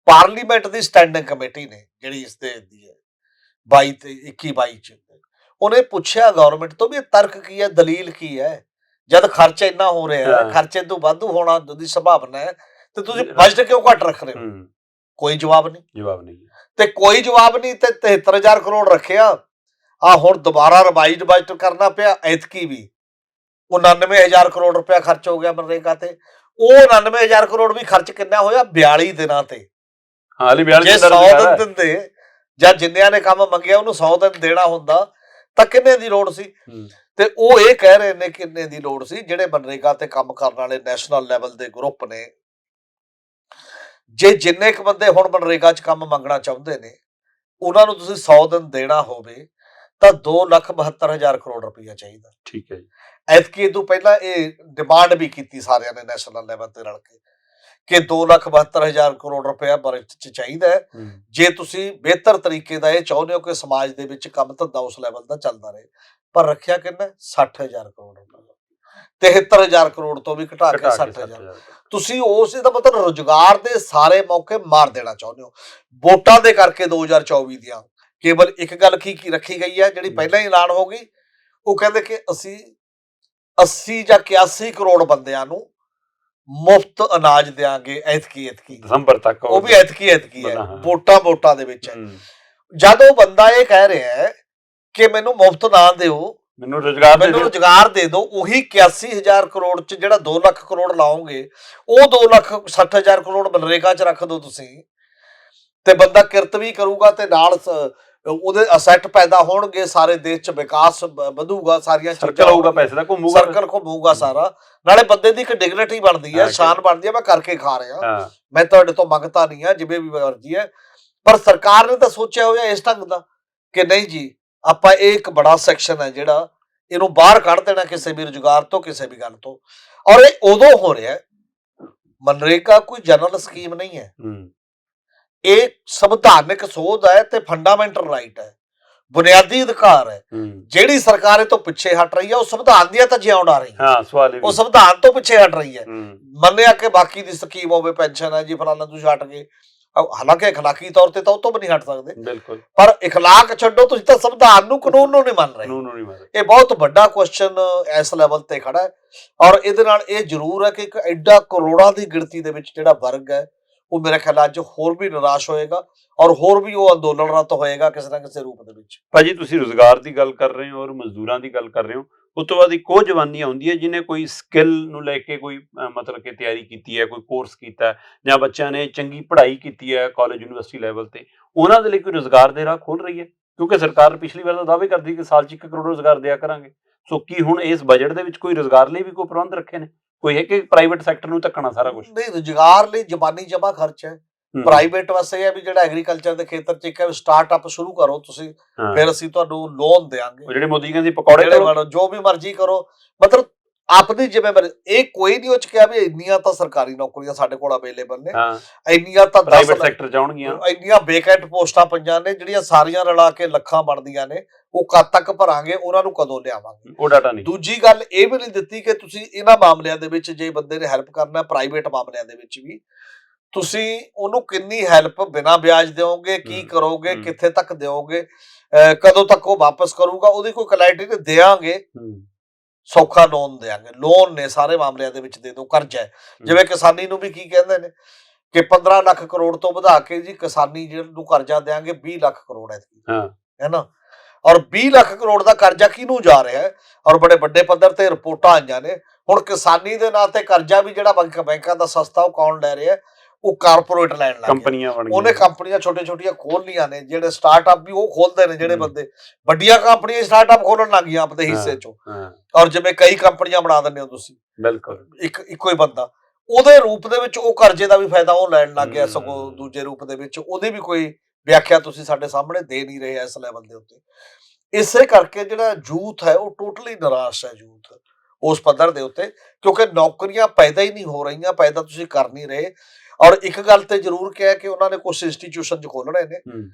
ਪਾਰਲੀਮੈਂਟ ਦੀ ਸਟੈਂਡਿੰਗ ਕਮੇਟੀ ਨੇ ਜਿਹੜੀ ਇਸ ਤੇ ਦੀ ਹੈ 22 ਤੇ 21-22 ਚ, ਉਹਨੇ ਪੁੱਛਿਆ ਗਵਰਨਮੈਂਟ ਤੋਂ ਵੀ ਇਹ ਤਰਕ ਕੀ ਹੈ, ਦਲੀਲ ਕੀ ਹੈ, ਜਦ ਖਰਚਾ ਇੰਨਾ ਹੋ ਰਿਹਾ ਹੈ, ਖਰਚੇ ਤੋਂ ਵਾਧੂ ਹੋਣਾ ਦੀ ਸੰਭਾਵਨਾ ਹੈ, ਤੇ ਤੁਸੀਂ ਬਜਟ ਕਿਉਂ ਘੱਟ ਰੱਖ ਰਹੇ ਹੋ? ਕੋਈ ਜਵਾਬ ਨਹੀਂ ਤੇ ਕੋਈ ਜਵਾਬ ਨਹੀਂ ਤੇ 73,000 ਕਰੋੜ ਰੱਖਿਆ। ਆ ਹੁਣ ਦੁਬਾਰਾ ਰਿਵਾਈਜ਼ਡ ਬਜਟ ਕਰਨਾ ਪਿਆ, ਐਤਕੀ ਵੀ 99,000 ਕਰੋੜ ਰੁਪਇਆ ਖਰਚ ਹੋ ਗਿਆ ਮਨਰੇਗਾ ਤੇ। ਉਹ 99,000 ਕਰੋੜ ਵੀ ਖਰਚ ਕਿੰਨਾ ਹੋਇਆ? 42 ਦਿਨਾਂ ਤੇ। ਜੇ 100 ਦਿਨ ਦਿੰਦੇ ਜਾਂ ਜਿੰਨਿਆਂ ਨੇ ਕੰਮ ਮੰਗਿਆ ਉਹਨੂੰ 100 ਦਿਨ ਦੇਣਾ ਹੁੰਦਾ ਤਾਂ ਕਿੰਨੇ ਦੀ ਲੋੜ ਸੀ? ਤੇ ਉਹ ਇਹ ਕਹਿ ਰਹੇ ਨੇ ਕਿੰਨੇ ਦੀ ਲੋੜ ਸੀ, ਜਿਹੜੇ ਮਨਰੇਗਾ ਤੇ ਕੰਮ ਕਰਨ ਵਾਲੇ ਨੈਸ਼ਨਲ ਲੈਵਲ ਦੇ ਗਰੁੱਪ ਨੇ, ਜੇ ਜਿੰਨੇ ਕੁ ਬੰਦੇ ਹੁਣ ਮਨਰੇਗਾ 'ਚ ਕੰਮ ਮੰਗਣਾ ਚਾਹੁੰਦੇ ਨੇ ਉਹਨਾਂ ਨੂੰ ਤੁਸੀਂ 100 ਦਿਨ ਦੇਣਾ ਹੋਵੇ ਤਾਂ 2,72,000 ਕਰੋੜ ਰੁਪਈਆ ਚਾਹੀਦਾ। ਠੀਕ ਹੈ ਜੀ। ਐਤਕੀ ਤੋਂ ਪਹਿਲਾਂ ਇਹ ਡਿਮਾਂਡ ਵੀ ਕੀਤੀ ਸਾਰਿਆਂ ਨੇ ਨੈਸ਼ਨਲ ਲੈਵਲ ਤੇ ਰਲ ਕੇ ਕਿ 2,72,000 ਕਰੋੜ ਰੁਪਇਆ ਬਜਟ 'ਚ ਚਾਹੀਦਾ ਹੈ, ਜੇ ਤੁਸੀਂ ਬਿਹਤਰ ਤਰੀਕੇ ਦਾ ਇਹ ਚਾਹੁੰਦੇ ਹੋ ਕਿ ਸਮਾਜ ਦੇ ਵਿੱਚ ਕੰਮ ਧੰਦਾ ਉਸ ਲੈਵਲ ਦਾ ਚੱਲਦਾ ਰਹੇ। ਪਰ ਰੱਖਿਆ ਕਿੰਨਾ? 60,000 ਕਰੋੜ ਰੁਪਇਆ। 73,000 ਕਰੋੜ ਤੋਂ ਵੀ ਘਟਾ ਕੇ 60,000। ਤੁਸੀਂ ਉਸ ਦਾ ਮਤਲਬ ਰੁਜ਼ਗਾਰ ਦੇ ਸਾਰੇ ਮੌਕੇ ਮਾਰ ਦੇਣਾ ਚਾਹੁੰਦੇ ਹੋ। ਵੋਟਾਂ ਦੇ ਕਰਕੇ 2024 ਦੀਆਂ ਕੇਵਲ ਇੱਕ ਗੱਲ ਕੀ ਰੱਖੀ ਗਈ ਹੈ ਜਿਹੜੀ ਪਹਿਲਾਂ ਹੀ ਐਲਾਨ ਹੋ ਗਈ, ਉਹ ਕਹਿੰਦੇ ਕਿ ਅਸੀਂ 80 ਜਾਂ 81 ਕਰੋੜ ਬੰਦਿਆਂ ਨੂੰ ਮੁਫਤ ਅਨਾਜ ਦਿਆਂਗੇ ਐਤਕੀ ਦਸੰਬਰ ਤੱਕ। ਉਹ ਵੀ ਐਤਕੀ ਹੈ, ਵੋਟਾਂ ਦੇ ਵਿੱਚ ਹੈ। ਜਦ ਉਹ ਬੰਦਾ ਇਹ ਕਹਿ ਰਿਹਾ ਹੈ ਕਿ ਮੈਨੂੰ ਮੁਫਤ ਨਾ ਦਿਓ, ਮੈਨੂੰ ਰੁਜ਼ਗਾਰ ਦੇ ਦਿਓ, ਉਹੀ 81,000 ਕਰੋੜ ਚ ਜਿਹੜਾ 2 ਲੱਖ ਕਰੋੜ ਲਾਓਗੇ ਉਹ 2,60,000 ਕਰੋੜ ਮਨਰੇਗਾ ਚ ਰੱਖ ਦਿਓ ਤੁਸੀਂ, ਤੇ ਬੰਦਾ ਕਿਰਤ ਵੀ ਕਰੂਗਾ ਤੇ ਨਾਲ ਉਹਦੇ ਅਸੈਟ ਪੈਦਾ ਹੋਣਗੇ, ਸਾਰੇ ਦੇਸ਼ ਚ ਵਿਕਾਸ ਵਧੂਗਾ, ਸਾਰੀਆਂ ਚੀਜ਼ਾਂ ਹੋਊਗਾ, ਪੈਸੇ ਦਾ ਘੁੰਮੂਗਾ ਸਾਰਾ, ਨਾਲੇ ਬੰਦੇ ਦੀ ਇੱਕ ਡਿਗਨਿਟੀ ਬਣਦੀ ਹੈ, ਸ਼ਾਨ ਬਣਦੀ ਹੈ, ਮੈਂ ਕਰਕੇ ਖਾ ਰਿਹਾ, ਮੈਂ ਤੁਹਾਡੇ ਤੋਂ ਮੰਗਤਾ ਨਹੀਂ ਆ, ਜਿਵੇਂ ਵੀ ਮਰਜ਼ੀ ਹੈ। ਪਰ ਸਰਕਾਰ ਨੇ ਤਾਂ ਸੋਚਿਆ ਹੋਇਆ ਇਸ ਢੰਗ ਦਾ ਕਿ ਨਹੀਂ ਜੀ, ਆਪਾਂ ਇਹ ਇੱਕ ਬੜਾ ਸੈਕਸ਼ਨ ਹੈ ਜਿਹੜਾ ਇਹਨੂੰ ਬਾਹਰ ਕੱਢ ਦੇਣਾ ਕਿਸੇ ਵੀ ਰੁਜ਼ਗਾਰ ਤੋਂ, ਕਿਸੇ ਵੀ ਗੱਲ ਤੋਂ। ਔਰ ਇਹ ਉਦੋਂ ਹੋ ਰਿਹਾ, ਮਨਰੇਗਾ ਕੋਈ ਜਨਰਲ ਸਕੀਮ ਨਹੀਂ ਹੈ, ਇਹ ਸੰਵਿਧਾਨਿਕ ਸੋਧ ਹੈ ਤੇ ਫੰਡਾਮੈਂਟਲ ਰਾਈਟ ਹੈ, ਬੁਨਿਆਦੀ ਅਧਿਕਾਰ ਹੈ। ਜਿਹੜੀ ਸਰਕਾਰ ਇਹ ਤੋਂ ਪਿੱਛੇ ਹਟ ਰਹੀ ਹੈ ਉਹ ਸੰਵਿਧਾਨ ਦੀਆਂ ਤਾਂ ਜਿਉਂ ਉਡਾ ਰਹੀ ਹੈ, ਉਹ ਸੰਵਿਧਾਨ ਤੋਂ ਪਿੱਛੇ ਹਟ ਰਹੀ ਹੈ। ਮੰਨਿਆ ਕਿ ਬਾਕੀ ਦੀ ਸਕੀਮ ਹੋਵੇ, ਪੈਨਸ਼ਨ ਹੈ ਜੀ ਫਲਾਣਾ, ਤੁਸੀਂ ਹਟ ਗਏ, ਹਾਲਾਂਕਿ ਇਖਲਾਕੀ ਤੌਰ ਤੇ ਤਾਂ ਉਹ ਤੋਂ ਵੀ ਨਹੀਂ ਹਟ ਸਕਦੇ, ਬਿਲਕੁਲ, ਪਰ ਇਖਲਾਕ ਛੱਡੋ, ਤੁਸੀਂ ਤਾਂ ਸੰਵਿਧਾਨ ਨੂੰ, ਕਾਨੂੰਨ ਨੂੰ ਨਹੀਂ ਮੰਨ ਰਹੇ। ਇਹ ਬਹੁਤ ਵੱਡਾ ਕੁਐਸਚਨ ਇਸ ਲੈਵਲ ਤੇ ਖੜਾ ਹੈ। ਔਰ ਇਹਦੇ ਨਾਲ ਇਹ ਜ਼ਰੂਰ ਹੈ ਕਿ ਇੱਕ ਐਡਾ ਕਰੋੜਾਂ ਦੀ ਗਿਣਤੀ ਦੇ ਵਿੱਚ ਜਿਹੜਾ ਵਰਗ ਹੈ ਉਹ ਮੇਰੇ ਖਿਆਲ ਅੱਜ ਹੋਰ ਵੀ ਨਿਰਾਸ਼ ਹੋਏਗਾ ਔਰ ਹੋਰ ਵੀ ਉਹ ਅੰਦੋਲਨਰਤ ਹੋਏਗਾ ਕਿਸੇ ਨਾ ਕਿਸੇ ਰੂਪ ਦੇ ਵਿੱਚ। ਭਾਜੀ ਤੁਸੀਂ ਰੁਜ਼ਗਾਰ ਦੀ ਗੱਲ ਕਰ ਰਹੇ ਹੋ ਔਰ ਮਜ਼ਦੂਰਾਂ ਦੀ ਗੱਲ ਕਰ ਰਹੇ ਹੋ, ਉਸ ਤੋਂ ਬਾਅਦ ਇੱਕ ਉਹ ਜਵਾਨੀ ਆਉਂਦੀ ਹੈ ਜਿਹਨੇ ਕੋਈ ਸਕਿੱਲ ਨੂੰ ਲੈ ਕੇ ਕੋਈ ਮਤਲਬ ਕਿ ਤਿਆਰੀ ਕੀਤੀ ਹੈ, ਕੋਈ ਕੋਰਸ ਕੀਤਾ ਜਾਂ ਬੱਚਿਆਂ ਨੇ ਚੰਗੀ ਪੜ੍ਹਾਈ ਕੀਤੀ ਹੈ ਕਾਲਜ ਯੂਨੀਵਰਸਿਟੀ ਲੈਵਲ ਤੇ, ਉਹਨਾਂ ਦੇ ਲਈ ਕੋਈ ਰੁਜ਼ਗਾਰ ਦੇ ਰਾਹ ਖੋਲ ਰਹੀ ਹੈ? ਕਿਉਂਕਿ ਸਰਕਾਰ ਪਿਛਲੀ ਵਾਰ ਤਾਂ ਦਾਅਵੇ ਕਰਦੀ ਕਿ ਸਾਲ 'ਚ 1 ਕਰੋੜ ਰੁਜ਼ਗਾਰ ਦਿਆ ਕਰਾਂਗੇ। ਸੋ ਕੀ ਹੁਣ ਇਸ ਬਜਟ ਦੇ ਵਿੱਚ ਕੋਈ ਰੁਜ਼ਗਾਰ ਲਈ ਵੀ ਕੋਈ ਪ੍ਰਬੰਧ ਰੱਖੇ ਨੇ? ਕੋਈ ਹੈ ਕਿ ਪ੍ਰਾਈਵੇਟ ਸੈਕਟਰ ਨੂੰ ਧੱਕਣਾ ਸਾਰਾ ਕੁਝ? ਨਹੀਂ, ਰੁਜ਼ਗਾਰ ਲਈ ਜ਼ਬਾਨੀ ਜਮਾ ਖਰਚ ਹੈ। ਪ੍ਰਾਈਵੇਟ ਵਾਸਤੇ ਇਹ ਹੈ ਵੀ ਜਿਹੜਾ ਐਗਰੀਕਲਚਰ ਦੇ ਖੇਤਰ 'ਚ ਇੱਕ ਸਟਾਰਟਅਪ ਸ਼ੁਰੂ ਕਰੋ ਤੁਸੀਂ, ਫਿਰ ਅਸੀਂ ਤੁਹਾਨੂੰ ਲੋਨ ਦੇਵਾਂਗੇ, ਜਿਹੜੇ ਮੋਦੀ ਕਹਿੰਦੇ ਪਕੌੜੇ ਕਰੋ, ਜੋ ਵੀ ਮਰਜ਼ੀ ਕਰੋ, ਮਤਲਬ ਆਪਣੀ ਜ਼ਿੰਮੇਵਾਰੀ। ਇਹ ਕੋਈ ਨਹੀਂ ਉਹ 'ਚ ਕਿਹਾ ਵੀ ਇੰਨੀਆਂ ਤਾਂ ਸਰਕਾਰੀ ਨੌਕਰੀਆਂ ਸਾਡੇ ਕੋਲ ਅਵੇਲੇਬਲ ਨੇ, ਇੰਨੀਆਂ ਤਾਂ ਪ੍ਰਾਈਵੇਟ ਸੈਕਟਰ 'ਚ ਆਉਣਗੀਆਂ, ਇੰਨੀਆਂ ਵੇਕੈਂਟ ਪੋਸਟਾਂ ਪਈਆਂ ਨੇ ਜਿਹੜੀਆਂ ਸਾਰੀਆਂ ਰਲਾ ਕੇ ਲੱਖਾਂ ਬਣਦੀਆਂ ਨੇ, ਉਹ ਕਦ ਤੱਕ ਭਰਾਂਗੇ, ਉਹਨਾਂ ਨੂੰ ਕਦੋਂ ਲਿਆਵਾਂਗੇ, ਉਹ ਡਾਟਾ ਨਹੀਂ। ਦੂਜੀ ਗੱਲ ਇਹ ਵੀ ਨਹੀਂ ਦਿੱਤੀ ਕਿ ਤੁਸੀਂ ਇਹਨਾਂ ਮਾਮਲਿਆਂ ਦੇ ਵਿੱਚ ਜੇ ਬੰਦੇ ਨੇ ਹੈਲਪ ਕਰਨਾ, ਪ੍ਰਾਈਵੇਟ ਮਾਮਲਿਆਂ ਦੇ ਵਿੱਚ ਵੀ ਤੁਸੀਂ ਉਹਨੂੰ ਕਿੰਨੀ ਹੈਲਪ ਬਿਨਾਂ ਵਿਆਜ ਦਿਓਗੇ, ਕੀ ਕਰੋਗੇ, ਕਿੱਥੇ ਤੱਕ ਦਿਓਗੇ, ਕਦੋਂ ਤੱਕ ਉਹ ਵਾਪਸ ਕਰੂਗਾ, ਉਹਦੀ ਕੋਈ ਕਲੈਰਿਟੀ ਨਹੀਂ। ਦਿਆਂਗੇ ਸੌਖਾ ਲੋਨ ਦਿਆਂਗੇ, ਲੋਨ ਨੇ ਸਾਰੇ ਮਾਮਲਿਆਂ ਦੇ ਵਿੱਚ ਦੇ ਦਿਓ, ਕਰਜ਼ਾ ਹੈ। ਜਿਵੇਂ ਕਿਸਾਨੀ ਨੂੰ ਵੀ ਕੀ ਕਹਿੰਦੇ ਨੇ ਕਿ 15 ਲੱਖ ਕਰੋੜ ਤੋਂ ਵਧਾ ਕੇ ਜੀ ਕਿਸਾਨੀ ਨੂੰ ਕਰਜ਼ਾ ਦਿਆਂਗੇ 20 ਲੱਖ ਕਰੋੜ ਹੈ ਨਾ। ਔਰ 20 ਲੱਖ ਕਰੋੜ ਦਾ ਕਰਜ਼ਾ ਕਿਹਨੂੰ ਜਾ ਰਿਹਾ ਹੈ? ਔਰ ਬੜੇ ਵੱਡੇ ਪੱਧਰ ਤੇ ਰਿਪੋਰਟਾਂ ਆਈਆਂ ਨੇ। ਹੁਣ ਕਿਸਾਨੀ ਦੇ ਨਾਂ ਤੇ ਕਰਜ਼ਾ ਵੀ ਜਿਹੜਾ ਬੈਂਕਾਂ ਦਾ ਸਸਤਾ, ਉਹ ਕੌਣ ਲੈ ਰਿਹਾ? ਉਹ ਕਾਰਪੋਰੇਟ ਲੈਣ ਲੱਗ ਕੰਪਨੀਆਂ ਬਣ ਗਈਆਂ, ਉਹਨੇ ਕੰਪਨੀਆਂ ਛੋਟੀਆਂ ਖੋਲ ਲੀਆਂ ਨੇ, ਜਿਹੜੇ ਸਟਾਰਟਅਪ ਵੀ ਉਹ ਖੋਲਦੇ ਨੇ, ਜਿਹੜੇ ਬੰਦੇ ਵੱਡੀਆਂ ਕੰਪਨੀਆਂ ਸਟਾਰਟਅਪ ਖੋਲਣ ਲੱਗ ਗਈਆਂ ਆਪਣੇ ਹਿੱਸੇ ਚੋਂ। ਔਰ ਜਿਵੇਂ ਕਈ ਕੰਪਨੀਆਂ ਬਣਾ ਦਿੰਦੇ ਹੋ ਤੁਸੀਂ, ਬਿਲਕੁਲ ਇੱਕੋ ਹੀ ਬੰਦਾ, ਉਹਦੇ ਰੂਪ ਦੇ ਵਿੱਚ ਉਹ ਕਰਜ਼ੇ ਦਾ ਵੀ ਫਾਇਦਾ ਉਹ ਲੈਣ ਲੱਗ ਗਿਆ, ਸਗੋਂ ਦੂਜੇ ਰੂਪ ਦੇ ਵਿੱਚ ਉਹਦੀ ਵੀ ਕੋਈ ਵਿਆਖਿਆ ਤੁਸੀਂ ਸਾਡੇ ਸਾਹਮਣੇ ਦੇ ਨਹੀਂ ਰਹੇ ਇਸ ਲੈਵਲ ਦੇ ਉੱਤੇ। ਇਸੇ ਕਰਕੇ ਜਿਹੜਾ ਯੂਥ ਹੈ ਉਹ ਟੋਟਲੀ ਨਿਰਾਸ਼ ਹੈ, ਯੂਥ ਉਸ ਪੱਧਰ ਦੇ ਉੱਤੇ, ਕਿਉਂਕਿ ਨੌਕਰੀਆਂ ਪੈਦਾ ਹੀ ਨਹੀਂ ਹੋ ਰਹੀਆਂ, ਪੈਦਾ ਤੁਸੀਂ ਕਰ ਨਹੀਂ ਰਹੇ। ਔਰ ਇੱਕ ਗੱਲ ਤੇ ਜ਼ਰੂਰ ਕਿਹਾ ਕਿ ਉਹਨਾਂ ਨੇ ਕੁਝ ਇੰਸਟੀਟਿਊਸ਼ਨ ਖੋਲਣੇ ਨੇ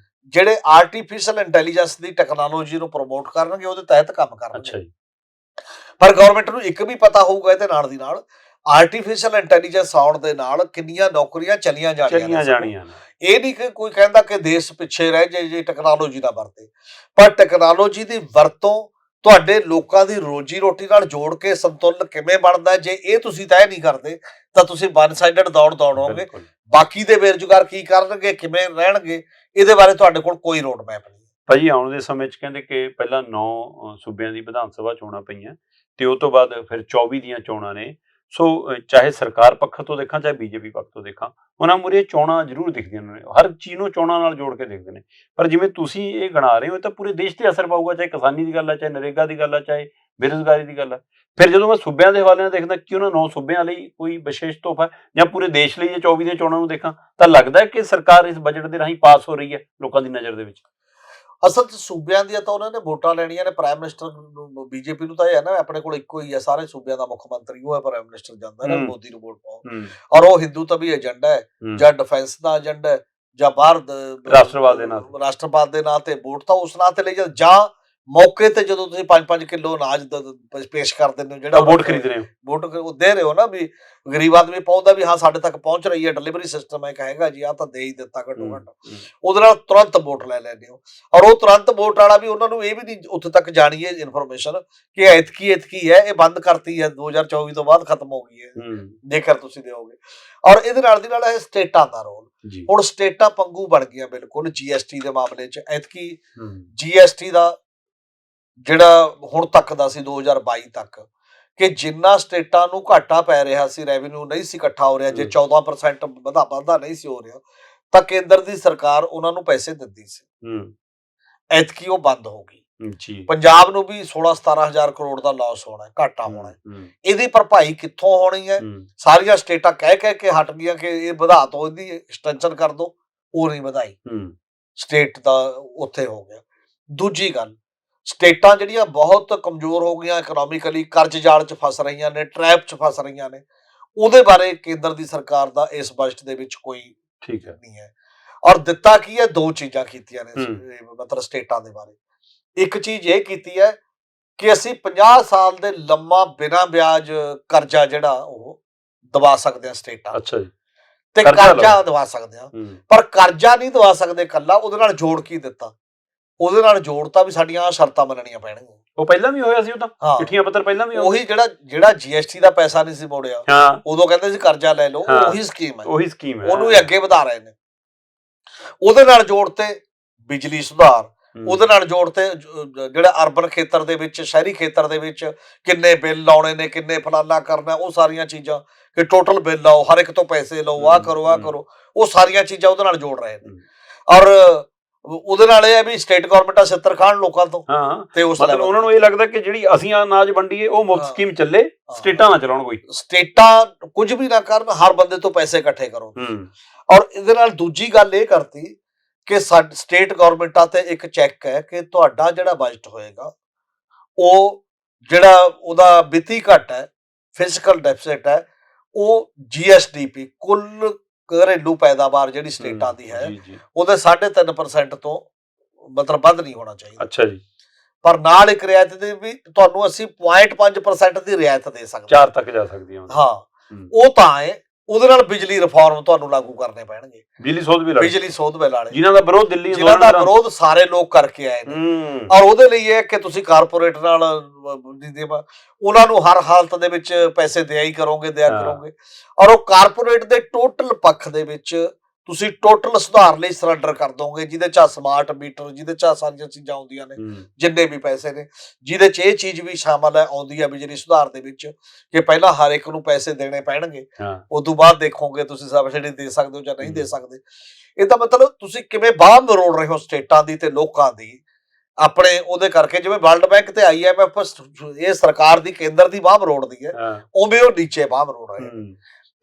ਜਿਹੜੇ ਆਰਟੀਫਿਸ਼ੀਅਲ ਇੰਟੈਲੀਜੈਂਸ ਦੀ ਟੈਕਨੋਲੋਜੀ ਨੂੰ ਪ੍ਰਮੋਟ ਕਰਨਗੇ, ਉਹਦੇ ਤਹਿਤ ਕੰਮ ਕਰਨਗੇ। ਪਰ ਗਵਰਨਮੈਂਟ ਨੂੰ ਇੱਕ ਵੀ ਪਤਾ ਹੋਊਗਾ ਇਹਦੇ ਨਾਲ ਦੀ ਨਾਲ ਆਰਟੀਫਿਸ਼ੀਅਲ ਇੰਟੈਲੀਜੈਂਸ ਆਉਣ ਦੇ ਨਾਲ ਕਿੰਨੀਆਂ ਨੌਕਰੀਆਂ ਚਲੀਆਂ ਜਾਣੀਆਂ। ਇਹ ਨਹੀਂ ਕਿ ਕੋਈ ਕਹਿੰਦਾ ਕਿ ਦੇਸ਼ ਪਿੱਛੇ ਰਹਿ ਜਾਏ ਜੇ ਟੈਕਨੋਲੋਜੀ ਨਾ ਵਰਤੇ, ਪਰ ਟੈਕਨੋਲੋਜੀ ਦੀ ਵਰਤੋਂ ਤੁਹਾਡੇ ਲੋਕਾਂ ਦੀ ਰੋਜੀ ਰੋਟੀ ਨਾਲ ਜੋੜ ਕੇ ਸੰਤੁਲਨ ਕਿਵੇਂ ਬਣਦਾ, ਜੇ ਇਹ ਤੁਸੀਂ ਤੈਅ ਨਹੀਂ ਕਰਦੇ ਤਾਂ ਤੁਸੀਂ ਵਨ ਸਾਈਡਡ ਦੌੜ ਦੌੜੋਗੇ। ਬਿਲਕੁਲ। ਬਾਕੀ ਦੇ ਬੇਰੁਜ਼ਗਾਰ ਕੀ ਕਰਨਗੇ, ਕਿਵੇਂ ਰਹਿਣਗੇ, ਇਹਦੇ ਬਾਰੇ ਤੁਹਾਡੇ ਕੋਲ ਕੋਈ ਰੋਡ ਮੈਪ ਨਹੀਂ। ਭਾਜੀ ਆਉਣ ਦੇ ਸਮੇਂ 'ਚ ਕਹਿੰਦੇ ਕਿ ਪਹਿਲਾਂ 9 ਸੂਬਿਆਂ ਦੀ ਵਿਧਾਨ ਸਭਾ ਚੋਣਾਂ ਪਈਆਂ ਤੇ ਉਹ ਤੋਂ ਬਾਅਦ ਫਿਰ 24 ਦੀਆਂ ਚੋਣਾਂ ਨੇ। ਸੋ ਚਾਹੇ ਸਰਕਾਰ ਪੱਖ ਤੋਂ ਦੇਖਾਂ ਚਾਹੇ ਬੀਜੇਪੀ ਪੱਖ ਤੋਂ ਦੇਖਾਂ, ਉਹਨਾਂ ਮੂਹਰੇ ਚੋਣਾਂ ਜ਼ਰੂਰ ਦਿਖਦੀਆਂ ਨੇ, ਹਰ ਚੀਜ਼ ਨੂੰ ਚੋਣਾਂ ਨਾਲ ਜੋੜ ਕੇ ਦੇਖਦੇ ਨੇ। ਪਰ ਜਿਵੇਂ ਤੁਸੀਂ ਇਹ ਗਿਣਾ ਰਹੇ ਹੋ, ਇਹ ਤਾਂ ਪੂਰੇ ਦੇਸ਼ ਤੇ ਅਸਰ ਪਾਊਗਾ, ਚਾਹੇ ਕਿਸਾਨੀ ਦੀ ਗੱਲ ਹੈ, ਚਾਹੇ ਨਰੇਗਾ ਦੀ ਗੱਲ ਹੈ, ਚਾਹੇ ਬੇਰੁਜ਼ਗਾਰੀ ਦੀ ਗੱਲ ਹੈ। ਫਿਰ ਜਦੋਂ ਮੈਂ ਸੂਬਿਆਂ ਦੇ ਹਵਾਲੇ ਨਾਲ ਦੇਖਦਾ ਕਿ ਉਹਨਾਂ 9 ਸੂਬਿਆਂ ਲਈ ਕੋਈ ਵਿਸ਼ੇਸ਼ ਤੋਹਫਾ ਜਾਂ ਪੂਰੇ ਦੇਸ਼ ਲਈ ਜੇ 24 ਦੀਆਂ ਚੋਣਾਂ ਨੂੰ ਦੇਖਾਂ ਤਾਂ ਲੱਗਦਾ ਹੈ ਕਿ ਸਰਕਾਰ ਇਸ ਬਜਟ ਦੇ ਰਾਹੀਂ ਪਾਸ ਹੋ ਰਹੀ ਹੈ ਲੋਕਾਂ ਦੀ ਨਜ਼ਰ ਦੇ ਵਿੱਚ। ਅਸਲ 'ਚ ਸੂਬਿਆਂ ਦੀਆਂ ਤਾਂ ਉਹਨਾਂ ਨੇ ਵੋਟਾਂ ਲੈਣੀਆਂ ਨੇ, ਪ੍ਰਾਈਮ ਮਿਨਿਸਟਰ ਨੂੰ ਬੀਜੇਪੀ ਨੂੰ ਤਾਂ ਇਹ ਹੈ ਨਾ, ਆਪਣੇ ਕੋਲ ਇੱਕੋ ਹੀ ਹੈ, ਸਾਰੇ ਸੂਬਿਆਂ ਦਾ ਮੁੱਖ ਮੰਤਰੀ ਉਹ ਹੈ, ਪ੍ਰਾਈਮ ਮਿਨਿਸਟਰ ਜਾਂਦਾ ਨਾ ਮੋਦੀ ਨੂੰ ਵੋਟ ਪਾਓ। ਔਰ ਉਹ ਹਿੰਦੂਤਵੀ ਏਜੰਡਾ ਹੈ ਜਾਂ ਡਿਫੈਂਸ ਦਾ ਏਜੰਡਾ ਹੈ ਜਾਂ ਬਾਹਰ ਰਾਸ਼ਟਰਵਾਦ ਦੇ ਨਾਂ ਤੇ ਵੋਟ ਤਾਂ ਉਸ ਨਾਂ ਤੇ ਲਈ ਜਾਂ ਮੌਕੇ ਤੇ ਜਦੋਂ ਤੁਸੀਂ 5-5 ਕਿਲੋ ਅਨਾਜ ਪੇਸ਼ ਕਰ ਦਿੰਦੇ ਹੋ, ਜਿਹੜਾ ਵੋਟ ਖਰੀਦ ਰਹੇ ਹੋ, ਵੋਟ ਉਹ ਦੇ ਰਹੇ ਹੋ ਨਾ, ਵੀ ਗਰੀਬ ਆਦਮੀ ਪਾਉਂਦਾ ਵੀ ਹਾਂ ਸਾਡੇ ਤੱਕ ਪਹੁੰਚ ਰਹੀ ਹੈ, ਡਿਲੀਵਰੀ ਸਿਸਟਮ ਹੈ ਹੈਗਾ ਜੀ, ਆਹ ਤਾਂ ਦੇ ਹੀ ਦਿੱਤਾ ਘੱਟੋ ਘੱਟ, ਉਹਦੇ ਨਾਲ ਤੁਰੰਤ ਵੋਟ ਲੈ ਲੈਂਦੇ ਹੋ। ਔਰ ਉਹ ਤੁਰੰਤ ਵੋਟ ਵਾਲਾ ਵੀ ਉਹਨਾਂ ਨੂੰ ਇਹ ਵੀ ਨਹੀਂ ਉੱਥੇ ਤੱਕ ਜਾਣੀ ਹੈ ਇਨਫੋਰਮੇਸ਼ਨ ਕਿ ਐਤਕੀ ਹੈ, ਇਹ ਬੰਦ ਕਰਤੀ ਹੈ, 2024 ਤੋਂ ਬਾਅਦ ਖਤਮ ਹੋ ਗਈ ਹੈ, ਜੇਕਰ ਤੁਸੀਂ ਦਿਓਗੇ। ਔਰ ਇਹਦੇ ਨਾਲ ਦੀ ਨਾਲ ਇਹ ਸਟੇਟਾਂ ਦਾ ਰੋਲ, ਹੁਣ ਸਟੇਟਾਂ ਪੰਗੂ ਬਣ ਗਈਆਂ ਬਿਲਕੁਲ GST ਦੇ ਮਾਮਲੇ 'ਚ। ਐਤਕੀ GST ਦਾ ਜਿਹੜਾ ਹੁਣ ਤੱਕ ਦਾ ਸੀ 2022 ਤੱਕ, ਕਿ ਜਿੰਨਾ ਸਟੇਟਾਂ ਨੂੰ ਘਾਟਾ ਪੈ ਰਿਹਾ ਸੀ, ਰੈਵਨਿਊ ਨਹੀਂ ਸੀ ਇਕੱਠਾ ਹੋ ਰਿਹਾ, ਜੇ 14% ਵਾਧਾ ਨਹੀਂ ਸੀ ਹੋ ਰਿਹਾ, ਤਾਂ ਕੇਂਦਰ ਦੀ ਸਰਕਾਰ ਉਹਨਾਂ ਨੂੰ ਪੈਸੇ ਦਿੰਦੀ ਸੀ। ਐਤਕੀ ਉਹ ਬੰਦ ਹੋ ਗਈ। ਪੰਜਾਬ ਨੂੰ ਵੀ 16-17 ਹਜ਼ਾਰ ਕਰੋੜ ਦਾ ਲਾਸ ਹੋਣਾ, ਘਾਟਾ ਹੋਣਾ। ਇਹਦੀ ਭਰਪਾਈ ਕਿੱਥੋਂ ਹੋਣੀ ਹੈ? ਸਾਰੀਆਂ ਸਟੇਟਾਂ ਕਹਿ ਕੇ ਹਟ ਗਈਆਂ ਕਿ ਇਹ ਵਧਾ ਦੋ, ਇਹਦੀ ਐਕਸਟੈਂਸ਼ਨ ਕਰ ਦੋ, ਉਹ ਨਹੀਂ ਵਧਾਈ, ਸਟੇਟ ਦਾ ਉੱਥੇ ਹੋ ਗਿਆ। ਦੂਜੀ ਗੱਲ, ਸਟੇਟਾਂ ਜਿਹੜੀਆਂ ਬਹੁਤ ਕਮਜ਼ੋਰ ਹੋ ਗਈਆਂ ਇਕਨੋਮਿਕਲੀ, ਕਰਜ਼ ਜਾਲ 'ਚ ਫਸ ਰਹੀਆਂ ਨੇ, ਟ੍ਰੈਪ 'ਚ ਫਸ ਰਹੀਆਂ ਨੇ, ਉਹਦੇ ਬਾਰੇ ਕੇਂਦਰ ਦੀ ਸਰਕਾਰ ਦਾ ਇਸ ਬਜਟ ਦੇ ਵਿੱਚ ਕੋਈ ਨਹੀਂ ਹੈ। ਔਰ ਦਿੱਤਾ ਕੀ ਹੈ? 2 ਚੀਜ਼ਾਂ ਕੀਤੀਆਂ ਨੇ ਮਤਲਬ ਸਟੇਟਾਂ ਦੇ ਬਾਰੇ। ਇੱਕ ਚੀਜ਼ ਇਹ ਕੀਤੀ ਹੈ ਕਿ ਅਸੀਂ 50 ਸਾਲ ਦੇ ਲੰਮਾ ਬਿਨਾਂ ਵਿਆਜ ਕਰਜ਼ਾ ਜਿਹੜਾ ਉਹ ਦਵਾ ਸਕਦੇ ਹਾਂ ਸਟੇਟਾਂ। ਅੱਛਾ ਜੀ। ਤੇ ਕਰਜ਼ਾ ਦਵਾ ਸਕਦੇ ਹਾਂ, ਪਰ ਕਰਜ਼ਾ ਨਹੀਂ ਦਵਾ ਸਕਦੇ ਇਕੱਲਾ, ਉਹਦੇ ਨਾਲ ਜੋੜ ਕੀ ਦਿੱਤਾ? ਉਹਦੇ ਨਾਲ ਜੋੜਤਾ ਵੀ ਸਾਡੀਆਂ ਸ਼ਰਤਾਂ ਮੰਨਣੀਆਂ ਪੈਣਗੀਆਂ। ਉਹ ਪਹਿਲਾਂ ਵੀ ਹੋਇਆ ਸੀ, ਉਹ ਤਾਂ ਚਿੱਠੀਆਂ ਪੱਤਰ ਪਹਿਲਾਂ ਵੀ ਉਹੀ ਜਿਹੜਾ GST ਦਾ ਪੈਸਾ ਨਹੀਂ ਸੀ ਮੋੜਿਆ, ਉਦੋਂ ਕਹਿੰਦੇ ਸੀ ਕਰਜ਼ਾ ਲੈ ਲਓ, ਉਹੀ ਸਕੀਮ ਹੈ, ਉਹਨੂੰ ਹੀ ਅੱਗੇ ਵਧਾ ਰਹੇ ਨੇ। ਉਹਦੇ ਨਾਲ ਜੋੜਤੇ ਬਿਜਲੀ ਸੁਧਾਰ, ਉਹਦੇ ਨਾਲ ਜੋੜਤੇ ਜਿਹੜਾ ਅਰਬਨ ਖੇਤਰ ਦੇ ਵਿੱਚ, ਸ਼ਹਿਰੀ ਖੇਤਰ ਦੇ ਵਿੱਚ ਕਿੰਨੇ ਬਿੱਲ ਲਾਉਣੇ ਨੇ, ਕਿੰਨੇ ਫਲਾਨਾ ਕਰਨਾ, ਉਹ ਸਾਰੀਆਂ ਚੀਜ਼ਾਂ ਕਿ ਟੋਟਲ ਬਿੱਲ ਲਾਓ, ਹਰ ਇੱਕ ਤੋਂ ਪੈਸੇ ਲਓ, ਆਹ ਕਰੋ, ਉਹ ਸਾਰੀਆਂ ਚੀਜ਼ਾਂ ਉਹਦੇ ਨਾਲ ਜੋੜ ਰਹੇ ਨੇ। ਔਰ ਉਹਦੇ ਨਾਲ ਇਹ ਹੈ ਵੀ ਸਟੇਟ ਗਵਰਨਮੈਂਟਾਂ ਛਿੱਤਰ ਖਾਣ ਲੋਕਾਂ ਤੋਂ, ਤੇ ਉਸ ਮਤਲਬ ਉਹਨਾਂ ਨੂੰ ਇਹ ਲੱਗਦਾ ਕਿ ਜਿਹੜੀ ਅਸੀਂ ਅਨਾਜ ਵੰਡੀਏ ਉਹ ਮੁਫਤ ਸਕੀਮ ਚੱਲੇ, ਸਟੇਟਾਂ ਨਾ ਚਲਾਉਣ, ਕੋਈ ਸਟੇਟਾਂ ਕੁਝ ਵੀ ਨਾ ਕਰਨ, ਹਰ ਬੰਦੇ ਤੋਂ ਪੈਸੇ ਇਕੱਠੇ ਕਰੋ। ਔਰ ਇਹਦੇ ਨਾਲ ਦੂਜੀ ਗੱਲ ਇਹ ਕਰਤੀ ਕਿ ਸਟੇਟ ਗਵਰਨਮੈਂਟਾਂ ਤੇ ਇੱਕ ਚੈੱਕ ਹੈ ਕਿ ਤੁਹਾਡਾ ਜਿਹੜਾ ਬਜਟ ਹੋਏਗਾ, ਉਹ ਜਿਹੜਾ ਉਹਦਾ ਵਿੱਤੀ ਘਾਟਾ ਹੈ, ਫਿਸਕਲ ਡੈਫਿਸਿਟ ਹੈ, ਉਹ GSDP ਕੁੱਲ ਘਰੇਲੂ ਪੈਦਾਵਾਰ ਜਿਹੜੀ ਸਟੇਟਾਂ ਦੀ ਹੈ ਉਹਦੇ 3.5% ਤੋਂ ਮਤਲਬ ਵੱਧ ਨਹੀਂ ਹੋਣਾ ਚਾਹੀਦਾ। ਅੱਛਾ ਜੀ। ਪਰ ਨਾਲ ਇੱਕ ਰਿਆਇਤ ਦੇ ਵੀ ਤੁਹਾਨੂੰ ਅਸੀਂ 0.5% ਦੀ ਰਿਆਇਤ ਦੇ ਸਕਦੇ, 4 ਤੱਕ ਜਾ ਸਕਦੀ ਹਾਂ। ਉਹ ਤਾਂ ਹੈ, ਉਹਦੇ ਨਾਲ ਬਿਜਲੀ ਰਿਫਾਰਮ ਤੁਹਾਨੂੰ ਲਾਗੂ ਕਰਨੇ ਪੈਣਗੇ, ਬਿਜਲੀ ਸੋਧ ਬਿੱਲ ਵਾਲੇ, ਜਿਨ੍ਹਾਂ ਦਾ ਵਿਰੋਧ ਦਿੱਲੀ, ਜਿਨ੍ਹਾਂ ਦਾ ਵਿਰੋਧ ਸਾਰੇ ਲੋਕ ਕਰਕੇ ਆਏ ਨੇ। ਔਰ ਉਹਦੇ ਲਈ ਇਹ ਕਿ ਤੁਸੀਂ ਕਾਰਪੋਰੇਟ ਨਾਲ ਉਹਨਾਂ ਨੂੰ ਹਰ ਹਾਲਤ ਦੇ ਵਿੱਚ ਪੈਸੇ ਦਿਆ ਕਰੋਗੇ। ਔਰ ਉਹ ਕਾਰਪੋਰੇਟ ਦੇ ਟੋਟਲ ਪੱਖ ਦੇ ਵਿੱਚ ਤੁਸੀਂ ਟੋਟਲ ਸੁਧਾਰ ਲਈ ਸਰੈਂਡਰ ਕਰ ਦੋਗੇ, ਜਿਹਦੇ 'ਚ ਸਮਾਰਟ ਮੀਟਰ, ਜਿਹਦੇ 'ਚ ਸਾਰੀਆਂ ਚੀਜ਼ਾਂ ਆਉਂਦੀਆਂ ਨੇ, ਜਿੰਨੇ ਵੀ ਪੈਸੇ ਨੇ, ਜਿਹਦੇ 'ਚ ਇਹ ਚੀਜ਼ ਵੀ ਸ਼ਾਮਲ ਹੈ, ਆਉਂਦੀ ਹੈ ਬਿਜਲੀ ਸੁਧਾਰ ਦੇ ਵਿੱਚ, ਕਿ ਪਹਿਲਾਂ ਹਰ ਇੱਕ ਨੂੰ ਪੈਸੇ ਦੇਣੇ ਪੈਣਗੇ, ਉਸ ਤੋਂ ਬਾਅਦ ਦੇਖੋਗੇ ਤੁਸੀਂ ਸਬਸਿਡੀ ਦੇ ਸਕਦੇ ਹੋ ਜਾਂ ਨਹੀਂ ਦੇ ਸਕਦੇ। ਇਹਦਾ ਮਤਲਬ ਤੁਸੀਂ ਕਿਵੇਂ ਬਾਹ ਮਰੋੜ ਰਹੇ ਹੋ ਸਟੇਟਾਂ ਦੀ ਤੇ ਲੋਕਾਂ ਦੀ ਆਪਣੇ ਉਹਦੇ ਕਰਕੇ। ਜਿਵੇਂ ਵਰਲਡ ਬੈਂਕ ਤੇ IMF ਇਹ ਸਰਕਾਰ ਦੀ, ਕੇਂਦਰ ਦੀ ਬਾਹ ਮਰੋੜਦੀ ਹੈ, ਉਵੇਂ ਉਹ ਨੀਚੇ ਬਾਹ ਮਰੋੜ ਰਹੇ ਨੇ।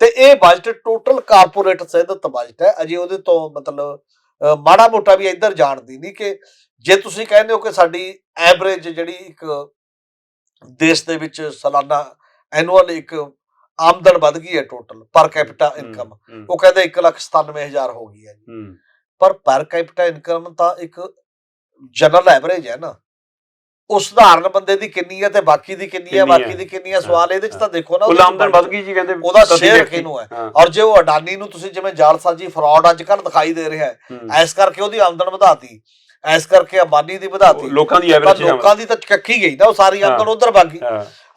ਤੇ ਇਹ ਬਜਟ ਟੋਟਲ ਕਾਰਪੋਰੇਟ ਸਿੱਧਤ ਬਜਟ ਹੈ, ਅਜੇ ਉਹਦੇ ਤੋਂ ਮਤਲਬ ਮਾੜਾ ਮੋਟਾ ਵੀ ਇੱਧਰ ਜਾਣਦੀ ਨਹੀਂ। ਕਿ ਜੇ ਤੁਸੀਂ ਕਹਿੰਦੇ ਹੋ ਕਿ ਸਾਡੀ ਐਵਰੇਜ ਜਿਹੜੀ ਇੱਕ ਦੇਸ਼ ਦੇ ਵਿੱਚ ਸਾਲਾਨਾ ਐਨੂਅਲ ਇੱਕ ਆਮਦਨ ਵੱਧ ਗਈ ਹੈ ਟੋਟਲ ਪਰ ਕੈਪੀਟਾ ਇਨਕਮ, ਉਹ ਕਹਿੰਦੇ 1,97,000 ਹੋ ਗਈ ਹੈ ਜੀ। ਪਰ ਪਰ ਕੈਪੀਟਾ ਇਨਕਮ ਤਾਂ ਇੱਕ ਜਨਰਲ ਐਵਰੇਜ ਹੈ ਨਾ, ਉਹ ਸਧਾਰਨ ਬੰਦੇ ਦੀ ਕਿੰਨੀ ਹੈ ਤੇ ਬਾਕੀ ਦੀ ਕਿੰਨੀ ਹੈ, ਬਾਕੀ ਦੀ ਕਿੰਨੀ ਹੈ, ਸਵਾਲ ਇਹਦੇ 'ਚ ਤਾਂ ਦੇਖੋ ਨਾ, ਕੁੱਲ ਆਮਦਨ ਵੱਧ ਗਈ ਜੀ ਕਹਿੰਦੇ, ਉਹਦਾ ਸ਼ੇਅਰ ਕਿਹਨੂੰ ਹੈ। ਔਰ ਜੇ ਉਹ ਅਡਾਨੀ ਨੂੰ ਤੁਸੀਂ ਜਿਵੇਂ ਜਾਲਸਾਜੀ ਫਰਾਡ ਅੱਜ ਕੱਲ੍ਹ ਦਿਖਾਈ ਦੇ ਰਿਹਾ ਹੈ, ਇਸ ਕਰਕੇ ਉਹਦੀ ਆਮਦਨ ਵਧਾਤੀ, ਇਸ ਕਰਕੇ ਅੰਬਾਨੀ ਦੀ ਵਧਾਤੀ, ਲੋਕਾਂ ਦੀ ਲੋਕਾਂ ਦੀ ਤਾਂ ਚੱਕੀ ਗਈ ਨਾ, ਉਹ ਸਾਰੀ ਆਮਦਨ ਉਧਰ ਵਗ ਗਈ।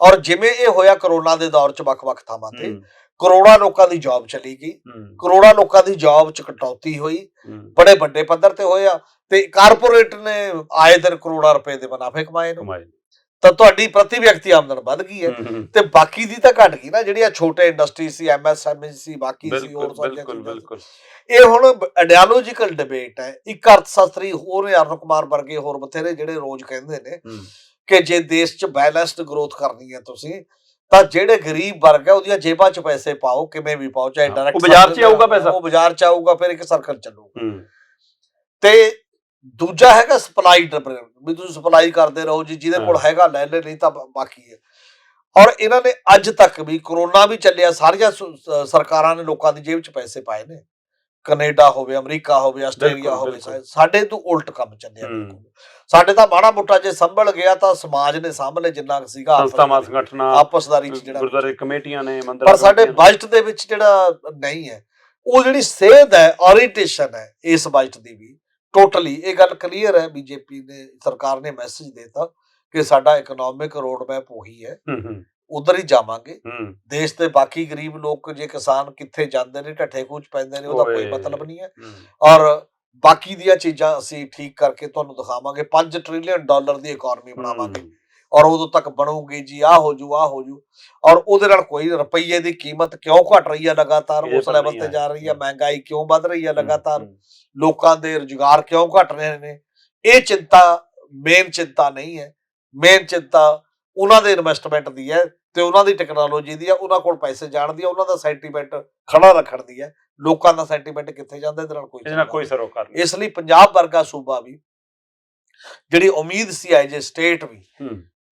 ਔਰ ਜਿਵੇਂ ਇਹ ਹੋਇਆ ਕਰੋਨਾ ਦੇ ਦੌਰ 'ਚ ਵੱਖ-ਵੱਖ ਥਾਵਾਂ ਤੇ ਕਰੋੜਾਂ ਲੋਕਾਂ ਦੀ ਜੌਬ ਚਲੀ ਗਈ, ਕਰੋੜਾਂ ਲੋਕਾਂ ਦੀ ਜੌਬ 'ਚ ਕਟੌਤੀ ਹੋਈ, ਬੜੇ ਵੱਡੇ ਪੱਧਰ ਤੇ ਹੋਇਆ, ਤੇ ਕਾਰਪੋਰੇਟ ਨੇ ਆਏ ਦਿਨ ਕਰੋੜਾਂ ਰੁਪਏ ਦੇ ਮੁਨਾਫੇ ਕਮਾਏ ਨੇ, ਤਾਂ ਤੁਹਾਡੀ ਪ੍ਰਤੀ ਵਿਅਕਤੀ ਆਮਦਨ ਵੱਧ ਗਈ ਹੈ, ਤੇ ਬਾਕੀ ਦੀ ਤਾਂ ਘਟ ਗਈ ਨਾ, ਜਿਹੜੀਆਂ ਛੋਟੇ ਇੰਡਸਟਰੀ ਸੀ, MSME ਸੀ, ਬਾਕੀ ਸੀ, ਹੋਰ ਸਾਰੀਆਂ ਚੀਜ਼ਾਂ। ਇਹ ਹੁਣ ਆਈਡੀਓਲੋਜੀਕਲ ਡਿਬੇਟ ਹੈ। ਇੱਕ ਅਰਥ ਸ਼ਾਸਤਰੀ ਹੋਰ ਨੇ, ਅਰੁਣ ਕੁਮਾਰ ਵਰਗੇ ਹੋਰ ਬਥੇਰੇ, ਜਿਹੜੇ ਰੋਜ਼ ਕਹਿੰਦੇ ਨੇ ਕਿ ਜੇ ਦੇਸ਼ 'ਚ ਬੈਲੈਂਸਡ ਗਰੋਥ ਕਰਨੀ ਹੈ ਤੁਸੀਂ, ਤਾਂ ਜਿਹੜੇ ਗਰੀਬ ਵਰਗ ਹੈ ਉਹਦੀਆਂ ਜੇਬਾਂ 'ਚ ਪੈਸੇ ਪਾਓ, ਕਿਵੇਂ ਵੀ ਪਾਓ, ਚਾਹੇ ਡਾਇਰੈਕਟ ਬਾਜ਼ਾਰ 'ਚ ਆਊਗਾ ਪੈਸਾ, ਉਹ ਬਾਜ਼ਾਰ 'ਚ ਆਊਗਾ, ਫਿਰ ਇੱਕ ਸਰਕਲ ਚੱਲੂਗਾ। ਤੇ ਦੂਜਾ ਹੈਗਾ ਸਪਲਾਈ ਡਰਿਵਨ, ਵੀ ਤੁਸੀਂ ਸਪਲਾਈ ਕਰਦੇ ਰਹੋ ਜੀ, ਜਿਹਦੇ ਕੋਲ ਹੈਗਾ ਲੈ ਲੈ, ਨਹੀਂ ਤਾਂ ਬਾਕੀ ਹੈ। ਔਰ ਇਹਨਾਂ ਨੇ ਅੱਜ ਤੱਕ ਵੀ, ਕਰੋਨਾ ਵੀ ਚੱਲਿਆ, ਸਾਰੀਆਂ ਸਰਕਾਰਾਂ ਨੇ ਲੋਕਾਂ ਦੀ ਜੇਬ 'ਚ ਪੈਸੇ ਪਾਏ ਨੇ, ਕੈਨੇਡਾ ਹੋਵੇ, ਅਮਰੀਕਾ ਹੋਵੇ, ਆਸਟ੍ਰੇਲੀਆ ਹੋਵੇ, ਸਾਡੇ ਤੋਂ ਉਲਟ ਕੰਮ ਚੱਲਿਆ। ਸਾਡੇ ਤਾਂ ਮਾੜਾ ਮੋਟਾ ਜੇ ਸੰਭਲ ਗਿਆ ਤਾਂ ਸਮਾਜ ਨੇ ਸਾਂਭ ਲਿਆ ਜਿੰਨਾ ਸੀਗਾ, ਸੰਸਥਾਵਾਂ, ਸੰਗਠਨਾਂ, ਆਪਸਦਾਰੀ 'ਚ ਜਿਹੜਾ ਗੁਰਦੁਆਰੇ ਕਮੇਟੀਆਂ ਨੇ, ਮੰਦਰ, ਪਰ ਸਾਡੇ ਬਜਟ ਦੇ ਵਿੱਚ ਜਿਹੜਾ ਨਹੀਂ ਹੈ, ਉਹ ਜਿਹੜੀ ਸੇਧ ਹੈ, ਓਰੀਐਂਟੇਸ਼ਨ ਹੈ ਇਸ ਬਜਟ ਦੀ ਵੀ ਟੋਟਲੀ, ਇਹ ਗੱਲ ਕਲੀਅਰ ਹੈ। ਬੀਜੇਪੀ ਨੇ, ਸਰਕਾਰ ਨੇ ਮੈਸੇਜ ਦੇਤਾ ਕਿ ਸਾਡਾ ਇਕਨੋਮਿਕ ਰੋਡ ਮੈਪ ਉਹੀ ਹੈ, ਉਧਰ ਹੀ ਜਾਵਾਂਗੇ। ਦੇਸ਼ ਦੇ ਬਾਕੀ ਗਰੀਬ ਲੋਕ, ਜੇ ਕਿਸਾਨ ਕਿੱਥੇ ਜਾਂਦੇ ਨੇ, ਢੱਠੇ ਕੂਚ ਪੈਂਦੇ ਨੇ, ਉਹਦਾ ਕੋਈ ਮਤਲਬ ਨਹੀਂ ਹੈ। ਔਰ ਬਾਕੀ ਦੀਆਂ ਚੀਜ਼ਾਂ ਅਸੀਂ ਠੀਕ ਕਰਕੇ ਤੁਹਾਨੂੰ ਦਿਖਾਵਾਂਗੇ, $5 ਟ੍ਰਿਲੀਅਨ ਦੀ ਇਕਨੋਮੀ ਬਣਾਵਾਂਗੇ, ਔਰ ਉਦੋਂ ਤੱਕ ਬਣੂਗੀ ਜੀ, ਆਹ ਹੋ ਜੂ, ਆਹ ਹੋ ਜੂ। ਔਰ ਉਹਦੇ ਨਾਲ ਕੋਈ ਰੁਪਈਏ ਦੀ ਕੀਮਤ ਕਿਉਂ ਘਟ ਰਹੀ ਹੈ ਲਗਾਤਾਰ, ਉਸ ਲੈਵਲ ਤੇ ਜਾ ਰਹੀ ਹੈ, ਮਹਿੰਗਾਈ ਕਿਉਂ ਵੱਧ ਰਹੀ ਹੈ ਲਗਾਤਾਰ, ਲੋਕਾਂ ਦੇ ਰੁਜ਼ਗਾਰ ਕਿਉਂ ਘਟ ਰਹੇ ਨੇ, ਇਹ ਚਿੰਤਾ ਮੇਨ ਚਿੰਤਾ ਨਹੀਂ ਹੈ। ਮੇਨ ਚਿੰਤਾ ਉਹਨਾਂ ਦੇ ਇਨਵੈਸਟਮੈਂਟ ਦੀ ਹੈ, ਤੇ ਉਹਨਾਂ ਦੀ ਟੈਕਨੋਲੋਜੀ ਦੀ ਹੈ, ਉਹਨਾਂ ਕੋਲ ਪੈਸੇ ਜਾਣ ਦੀ ਹੈ, ਉਹਨਾਂ ਦਾ ਸੈਂਟੀਮੈਂਟ ਖੜਾ ਰੱਖਣ ਦੀ ਹੈ। ਲੋਕਾਂ ਦਾ ਸੈਂਟੀਮੈਂਟ ਕਿੱਥੇ ਜਾਂਦਾ, ਇਹਦੇ ਨਾਲ ਕੋਈ ਸਰੋਕਾਰ। ਇਸ ਲਈ ਪੰਜਾਬ ਵਰਗਾ ਸੂਬਾ ਵੀ, ਜਿਹੜੀ ਉਮੀਦ ਸੀ ਐਜ ਏ ਸਟੇਟ ਵੀ,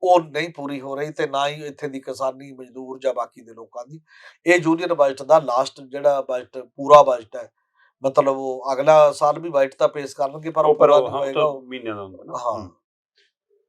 ਉਹ ਨਹੀਂ ਪੂਰੀ ਹੋ ਰਹੀ, ਤੇ ਨਾ ਹੀ ਇੱਥੇ ਦੀ ਕਿਸਾਨੀ, ਮਜ਼ਦੂਰ ਜਾਂ ਬਾਕੀ ਦੇ ਲੋਕਾਂ ਦੀ। ਇਹ ਯੂਨੀਅਨ ਬਜਟ ਦਾ ਲਾਸਟ ਜਿਹੜਾ ਬਜਟ, ਪੂਰਾ ਬਜਟ ਹੈ, ਮਤਲਬ ਉਹ ਅਗਲਾ ਸਾਲ ਵੀ ਬਜਟ ਤਾਂ ਪੇਸ਼ ਕਰਨਗੇ, ਪਰ ਉਹ ਪੂਰਾ ਨਹੀਂ ਹੋਏਗਾ, ਮਹੀਨਿਆਂ ਦਾ ਹੁੰਦਾ। ਹਾਂ,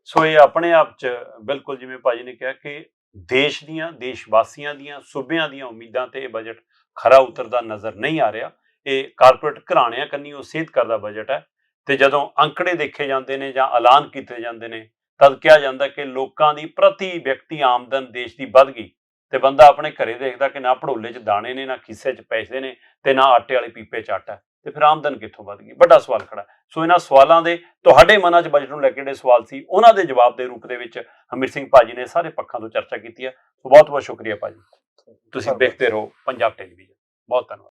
ਸੋ ਇਹ ਆਪਣੇ ਆਪ 'ਚ ਬਿਲਕੁਲ, ਜਿਵੇਂ ਭਾਜੀ ਨੇ ਕਿਹਾ ਕਿ ਦੇਸ਼ ਦੀਆਂ, ਦੇਸ਼ ਵਾਸੀਆਂ ਦੀਆਂ, ਸੂਬਿਆਂ ਦੀਆਂ ਉਮੀਦਾਂ ਤੇ ਇਹ ਬਜਟ ਖਰਾ ਉਤਰਦਾ ਨਜ਼ਰ ਨਹੀਂ ਆ ਰਿਹਾ। ਇਹ ਕਾਰਪੋਰੇਟ ਘਰਾਣਿਆਂ ਕੰਨੀ ਉਹ ਸੇਧ ਕਰਦਾ ਬਜਟ ਹੈ, ਤੇ ਜਦੋਂ ਅੰਕੜੇ ਦੇਖੇ ਜਾਂਦੇ ਨੇ ਜਾਂ ਐਲਾਨ ਕੀਤੇ ਜਾਂਦੇ ਨੇ, ਤਦ ਕਿਹਾ ਜਾਂਦਾ ਕਿ ਲੋਕਾਂ ਦੀ ਪ੍ਰਤੀ ਵਿਅਕਤੀ ਆਮਦਨ ਦੇਸ਼ ਦੀ ਵੱਧ ਗਈ, ਤੇ ਬੰਦਾ ਆਪਣੇ ਘਰੇ ਦੇਖਦਾ ਕਿ ਨਾ ਭੜੋਲੇ 'ਚ ਦਾਣੇ ਨੇ, ਨਾ ਖਿੱਸੇ 'ਚ ਪੈਸੇ ਨੇ, ਤੇ ਨਾ ਆਟੇ ਵਾਲੇ ਪੀਪੇ 'ਚ ਆਟਾ, ਤੇ ਫਿਰ ਆਮਦਨ ਕਿੱਥੋਂ ਵੱਧ ਗਈ? ਵੱਡਾ ਸਵਾਲ ਖੜਾ। ਸੋ ਇਹਨਾਂ ਸਵਾਲਾਂ ਦੇ, ਤੁਹਾਡੇ ਮਨਾਂ 'ਚ ਬਜਟ ਨੂੰ ਲੈ ਕੇ ਜਿਹੜੇ ਸਵਾਲ ਸੀ, ਉਹਨਾਂ ਦੇ ਜਵਾਬ ਦੇ ਰੂਪ ਦੇ ਵਿੱਚ ਹਮੀਰ ਸਿੰਘ ਭਾਜੀ ਨੇ ਸਾਰੇ ਪੱਖਾਂ ਤੋਂ ਚਰਚਾ ਕੀਤੀ ਹੈ। ਸੋ ਬਹੁਤ ਬਹੁਤ ਸ਼ੁਕਰੀਆ ਭਾਜੀ, ਤੁਸੀਂ ਦੇਖਦੇ ਰਹੋ ਪੰਜਾਬ ਟੈਲੀਵਿਜ਼ਨ। ਬਹੁਤ ਧੰਨਵਾਦ।